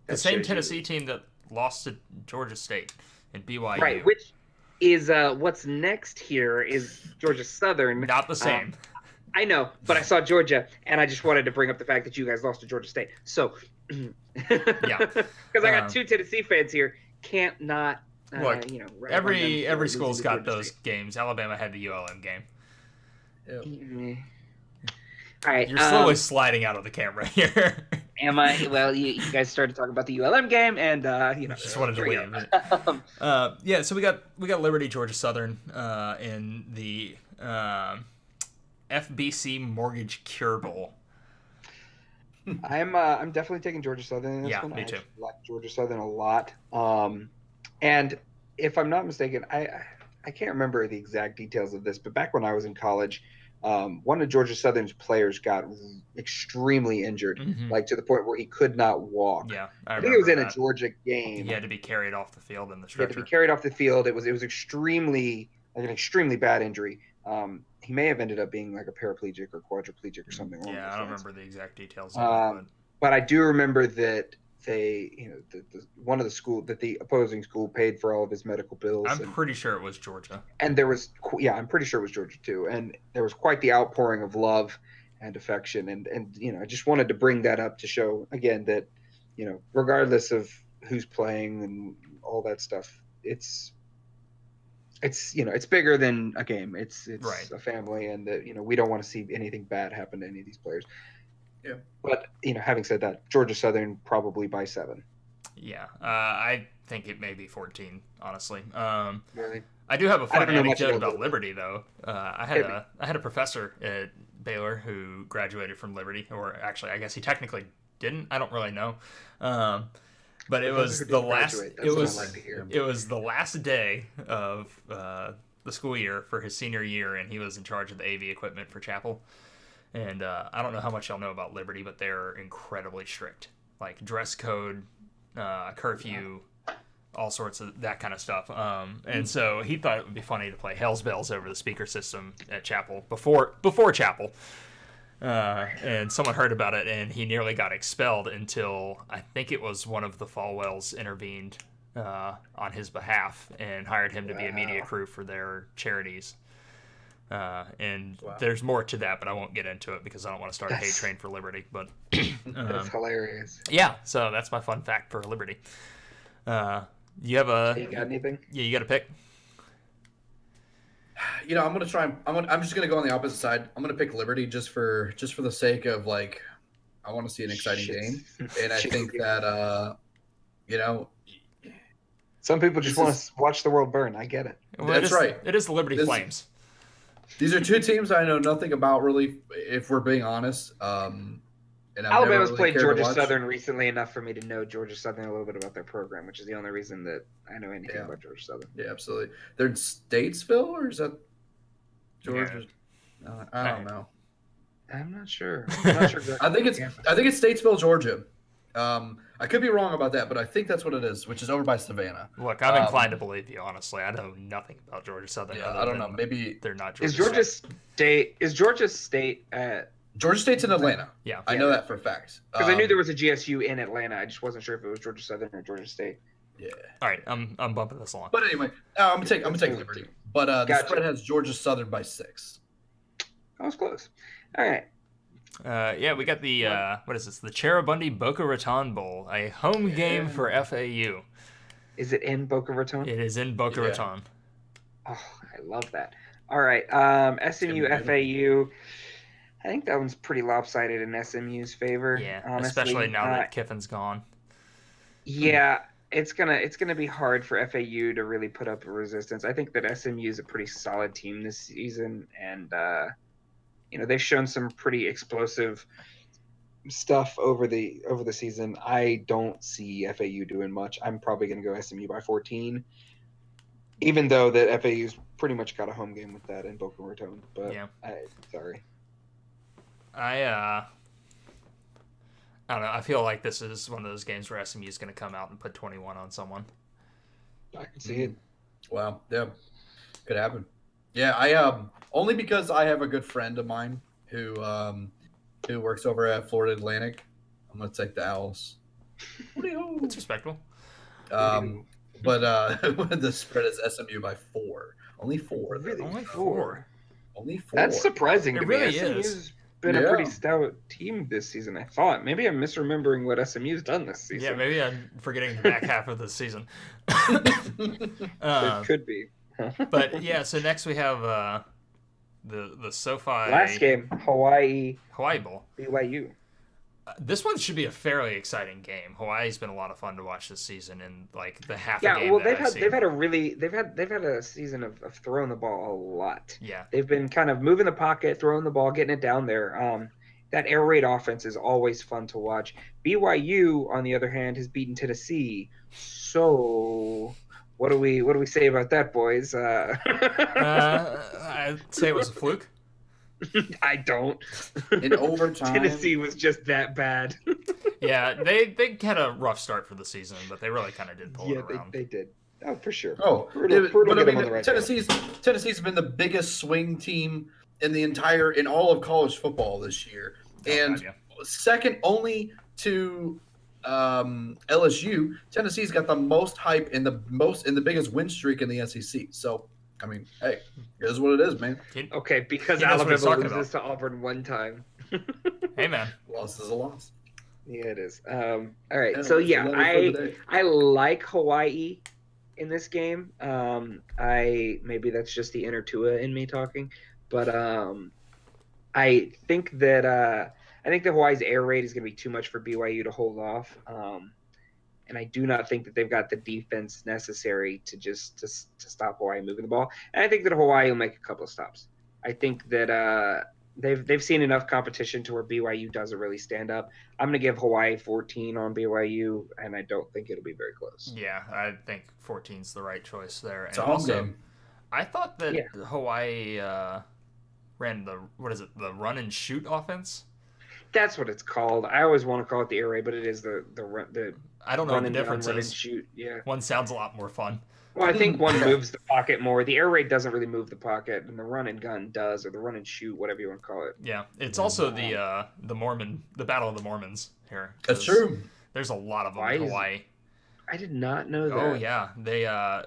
the same Tennessee team that lost to Georgia State. And BYU. Right, which is what's next here is Georgia Southern. Not the same. I know, but I saw Georgia, and I just wanted to bring up the fact that you guys lost to Georgia State. So, yeah, because I got two Tennessee fans here, can't not. Look, every school's got those games. Alabama had the ULM game. Yep. All right, you're slowly sliding out of the camera here. Am I? Well, you guys started talking about the ULM game, and just wanted to leave. So we got Liberty, Georgia Southern in the FBC Mortgage Cure Bowl. I'm definitely taking Georgia Southern in this one. Me too. I like Georgia Southern a lot. And if I'm not mistaken, I can't remember the exact details of this, but back when I was in college, one of Georgia Southern's players got extremely injured, like to the point where he could not walk. Yeah, I think it was in a Georgia game. He had to be carried off the field in the stretcher. He had to be carried off the field. It was an extremely bad injury. He may have ended up being like a paraplegic or quadriplegic or something. Yeah, I don't remember the exact details. But I do remember that they, one of the school that the opposing school paid for all of his medical bills. I'm pretty sure it was Georgia. And there was, I'm pretty sure it was Georgia too. And there was quite the outpouring of love and affection. And I just wanted to bring that up to show again that, regardless of who's playing and all that stuff, it's bigger than a game. It's right. A family, and that, we don't want to see anything bad happen to any of these players. Yeah. But, having said that, Georgia Southern probably by 7. Yeah. I think it may be 14, honestly. Really? I do have a fun anecdote about Liberty, though. I had a professor at Baylor who graduated from Liberty, or actually, I guess he technically didn't. I don't really know. But it was the last. It was the last day of the school year for his senior year, and he was in charge of the AV equipment for chapel. And I don't know how much y'all know about Liberty, but they're incredibly strict, like dress code, curfew, all sorts of that kind of stuff. And so he thought it would be funny to play Hell's Bells over the speaker system at chapel before chapel. And someone heard about it, and he nearly got expelled until I think it was one of the Falwells intervened on his behalf and hired him to be a media crew for their charities. And there's more to that, but I won't get into it because I don't want to start a hate train for Liberty. But that's hilarious. Yeah, so that's my fun fact for Liberty. You got anything? Yeah, you got a pick. I'm gonna try. I'm just gonna go on the opposite side. I'm gonna pick Liberty just for the sake of I want to see an exciting game, and I think that Some people just want to watch the world burn. I get it. Well, That's right. It is the Liberty Flames. These are two teams I know nothing about, really, if we're being honest. And I've Alabama's never really played cared to Georgia watch. Southern recently enough for me to know Georgia Southern a little bit about their program, which is the only reason that I know anything about Georgia Southern. Yeah, absolutely. They're in Statesville, or is that Georgia? Yeah. I don't know. I'm not sure. I'm not sure exactly. I think it's Statesville, Georgia. I could be wrong about that, but I think that's what it is, which is over by Savannah. Look, I'm inclined to believe you, honestly. I know nothing about Georgia Southern. Yeah, I don't know. Maybe they're not Georgia State. Is Georgia State at Georgia State's in Atlanta. Yeah. I know that for a fact. Because I knew there was a GSU in Atlanta. I just wasn't sure if it was Georgia Southern or Georgia State. Yeah. All right, I'm bumping this along. But anyway, I'm gonna take Liberty. But the spread has Georgia Southern by 6. That was close. All right. Yeah, we got the what is this? The Cheribundi Boca Raton Bowl, a home game for FAU. Is it in Boca Raton? It is in Boca Raton. Oh, I love that. All right, SMU FAU. I think that one's pretty lopsided in SMU's favor. Yeah, honestly. especially now that Kiffin's gone. Yeah, it's gonna be hard for FAU to really put up a resistance. I think that SMU is a pretty solid team this season, and they've shown some pretty explosive stuff over the season. I don't see FAU doing much. I'm probably gonna go SMU by 14, even though that FAU's pretty much got a home game with that in Boca Raton. But yeah, sorry. I don't know. I feel like this is one of those games where SMU is going to come out and put 21 on someone. I can see it. Wow. Yeah. Could happen. Yeah. I only because I have a good friend of mine who works over at Florida Atlantic. I'm going to take the Owls. That's respectable. But the spread is SMU by 4. Only 4. Really? Only 4. Only 4. That's surprising it to really me. is. Been a pretty stout team this season. I thought maybe I'm misremembering what SMU's done this season. Yeah, maybe I'm forgetting the back half of the season. It could be. But yeah, so next we have the SoFi last game, Hawaii Bowl, BYU. This one should be a fairly exciting game. Hawaii's been a lot of fun to watch this season, and like the half. Yeah, a game well, they've had a season of throwing the ball a lot. Yeah, they've been kind of moving the pocket, throwing the ball, getting it down there. That air raid offense is always fun to watch. BYU, on the other hand, has beaten Tennessee. So, what do we say about that, boys? I'd say it was a fluke. I don't. In overtime, Tennessee was just that bad. Yeah, they had a rough start for the season, but they really kind of did pull it around. Yeah, they did. Oh, for sure. Oh, Right Tennessee's been the biggest swing team in all of college football this year, and second only to LSU. Tennessee's got the most hype and the biggest win streak in the SEC. So. I mean, hey, it is what it is, man. Okay, because Alabama loses to Auburn one time. Hey, man. Loss is a loss. Yeah, it is. All right, so yeah, I like Hawaii in this game. Maybe that's just the inner Tua in me talking, but I think that Hawaii's air raid is going to be too much for BYU to hold off. And I do not think that they've got the defense necessary to stop Hawaii moving the ball. And I think that Hawaii will make a couple of stops. I think that they've seen enough competition to where BYU doesn't really stand up. I'm going to give Hawaii 14 on BYU, and I don't think it'll be very close. Yeah, I think 14's the right choice there. It's a home game. I thought that Hawaii ran the run and shoot offense. That's what it's called. I always want to call it the air raid, but it is the I don't know what the difference is. Shoot. Yeah. One sounds a lot more fun. Well, I think one moves the pocket more. The air raid doesn't really move the pocket, and the run and gun does, or the run and shoot, whatever you want to call it. Yeah, it's also the Battle of the Mormons here. That's true. There's a lot of them in Hawaii. I did not know that. Oh yeah, they I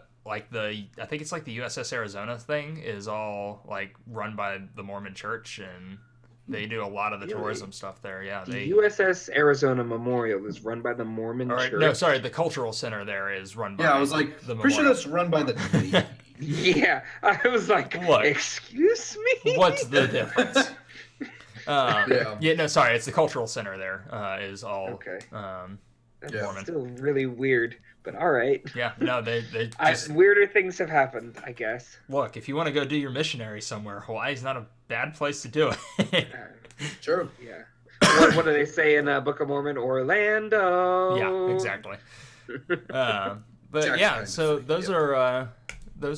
think it's like the USS Arizona thing is all like run by the Mormon Church, and they do a lot of the tourism stuff there. Yeah, the USS Arizona Memorial is run by the Mormon Church. No, sorry, the cultural center there is run by. Yeah, I was like, pretty sure that's run by the Navy. Yeah, I was like, what? Excuse me? What's the difference? No, sorry, it's the cultural center there. Is all okay. That's Mormon. still really weird, but all right. Yeah, no, they just Weirder things have happened, I guess. look. If you want to go do your missionary somewhere, Hawaii's not a bad place to do it. True. Yeah. What do they say in Book of Mormon? Orlando. Yeah, exactly. But Jack's yeah, trying to so say, those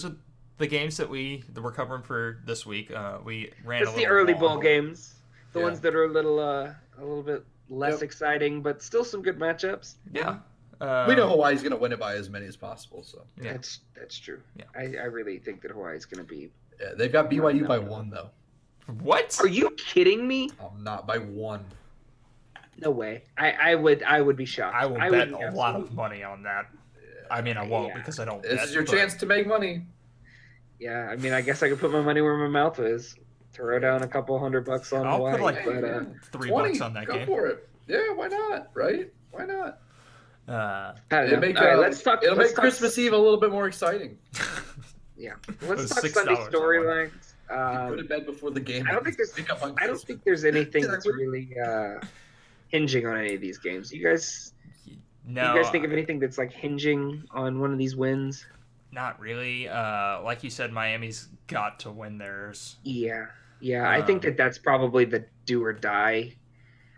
are the games that we're covering for this week. We ran It's a the little early long. bowl games, the Yeah. ones that are a little bit less Yep. exciting, but still some good matchups. Yeah. We know Hawaii's going to win it by as many as possible. So Yeah. That's true. Yeah. I really think that Hawaii is going to be. yeah, they've got BYU by 1 though. What? Are you kidding me? Not by 1. No way. I would be shocked. I will bet would a be lot of absolutely- money on that. I mean, I won't Yeah. because I don't. This bet, is your but- chance to make money. Yeah, I mean, I guess I could put my money where my mouth is. Throw down a couple $100 on I'll Hawaii. put like but, $3 on that go game. for it. Yeah, why not? Right? Why not? Uh, I don't It'll know. make, All right, let's talk. it'll let's make talk- Christmas Eve a little bit more exciting. Yeah, Those let's talk $6 Sunday on one. You storylines. go to bed before the game. I don't think there's. Pick up on I don't Christmas. think there's anything Did I that's win? really hinging on any of these games. You guys, no, you guys think of anything that's like hinging on one of these wins? not really. Like you said, Miami's got to win theirs. Yeah, I think that's probably the do or die.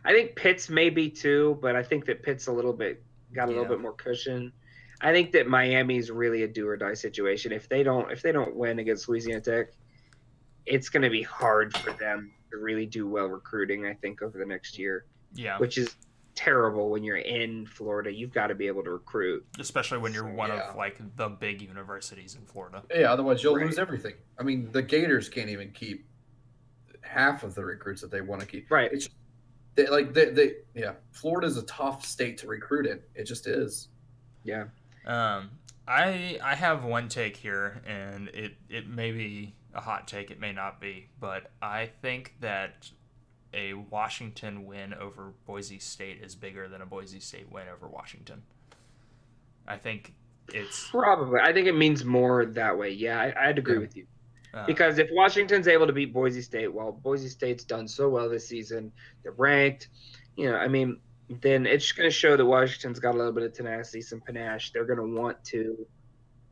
I think Pitt's maybe too, but I think that Pitt's got a little bit more cushion. I think that Miami's really a do or die situation. If they don't win against Louisiana Tech, it's going to be hard for them to really do well recruiting. I think over the next year, Yeah, which is terrible when you're in Florida. You've got to be able to recruit. especially when you're one Yeah. of like the big universities in Florida. Yeah, otherwise you'll Right. lose everything. I mean, the Gators can't even keep half of the recruits that they want to keep. Right. It's yeah. Florida's a tough state to recruit in. It just is. Yeah. I have one take here, and it may be a hot take, it may not be, but I think that a Washington win over Boise State is bigger than a Boise State win over Washington. I think it's Probably. I think it means more that way. Yeah, I'd agree Yeah. with you. Because if Washington's able to beat Boise State, well, Boise State's done so well this season, they're ranked, I mean, then it's going to show that Washington's got a little bit of tenacity, some panache. They're going to want to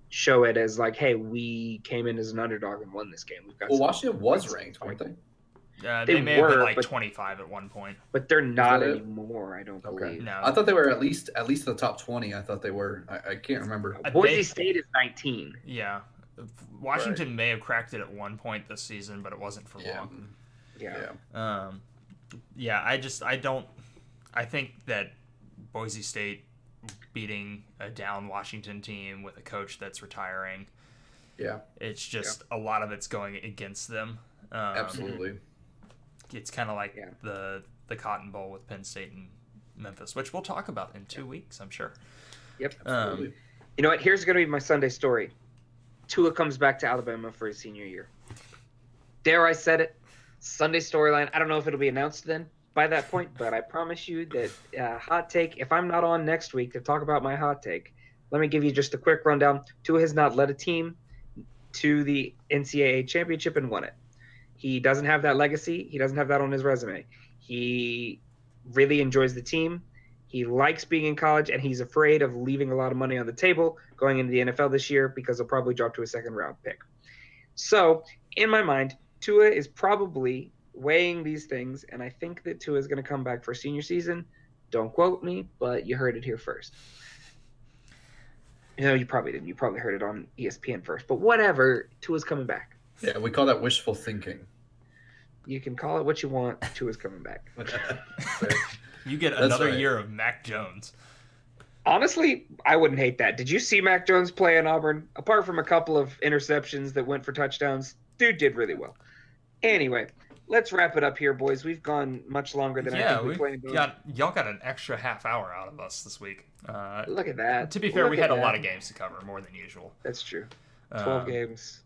show it as like, hey, we came in as an underdog and won this game. We've got Well, some- Washington was ranked, weren't they? they may have been were, like but- 25 at one point. but they're not that it? anymore, I don't Okay. believe. No, I thought they were at least the top 20. I thought they were. I can't remember. Boise They- State is 19. yeah. Washington may have cracked it at one point this season, but it wasn't for Yeah. long. Yeah. I think that Boise State beating a down Washington team with a coach that's retiring, Yeah. it's just a lot of it's going against them. Absolutely. It's kind of like Yeah. the Cotton Bowl with Penn State and Memphis, which we'll talk about in 2 weeks, I'm sure. Yep. Absolutely. You know what? Here's going to be my Sunday story. Tua comes back to Alabama for his senior year. Dare I said it? Sunday storyline. I don't know if it'll be announced then by that point, but I promise you that hot take, if I'm not on next week to talk about my hot take, let me give you just a quick rundown. Tua has not led a team to the NCAA championship and won it. He doesn't have that legacy. He doesn't have that on his resume. He really enjoys the team. He likes being in college, and he's afraid of leaving a lot of money on the table going into the NFL this year because he'll probably drop to a second-round pick. So, in my mind, Tua is probably weighing these things, and I think that Tua is going to come back for senior season. Don't quote me, but you heard it here first. No, you probably didn't. You probably heard it on ESPN first. But whatever, Tua's coming back. Yeah, we call that wishful thinking. You can call it what you want. Tua's coming back. You get That's another right. year of Mac Jones. Honestly, I wouldn't hate that. Did you see Mac Jones play in Auburn? Apart from a couple of interceptions that went for touchdowns, dude did really well. Anyway, let's wrap it up here, boys. We've gone much longer than I Yeah, think we planned on. y'all got an extra half hour out of us this week. Look at that. To be fair, Look we at had a that. lot of games to cover, more than usual. That's true. 12 Um, games.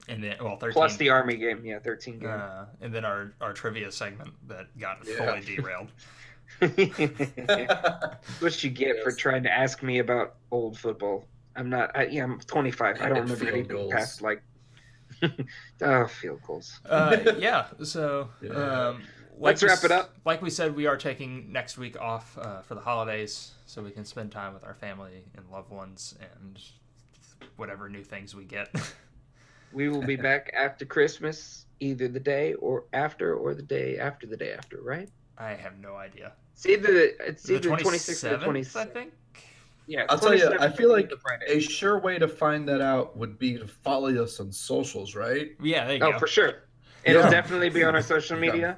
And then, 13. Plus the Army game. Yeah, 13 games. And then our trivia segment that got Yeah. fully derailed. What you get for Yes. trying to ask me about old football. I'm 25. I don't And remember field anything goals. past field goals. Yeah, so Yeah. let's wrap it up. Like we said, we are taking next week off for the holidays so we can spend time with our family and loved ones and whatever new things we get. We will be back after Christmas, either the day or the day after, right? I have no idea. It's either the 26th or the 27th, I think. Yeah, I'll tell you, I feel like a sure way to find that out would be to follow us on socials, right? Yeah, there you go. Oh, for sure. It'll definitely be on our social media.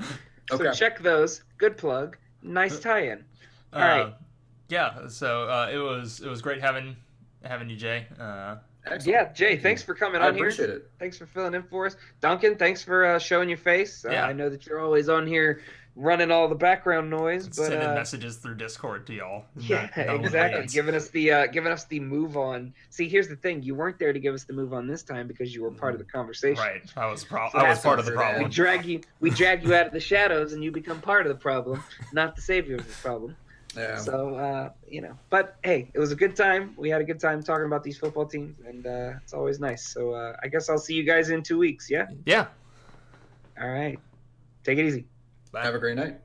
So Okay. check those. Good plug. Nice tie-in. All right. Yeah, so it was great having you, Jay. Excellent. Yeah, Jay, thanks for coming I on here. appreciate it. Thanks for filling in for us. Duncan, thanks for showing your face. Yeah. I know that you're always on here running all the background noise, but sending messages through Discord to y'all. Yeah, Not exactly. only Giving us the move on. See, here's the thing: you weren't there to give us the move on this time because you were part of the conversation. Right. I was part of the We problem. drag you out of the shadows, and you become part of the problem, not the savior of the problem. Yeah. So but hey, it was a good time. We had a good time talking about these football teams, and it's always nice. So I guess I'll see you guys in 2 weeks. Yeah. Yeah. All right. Take it easy. Have a great night.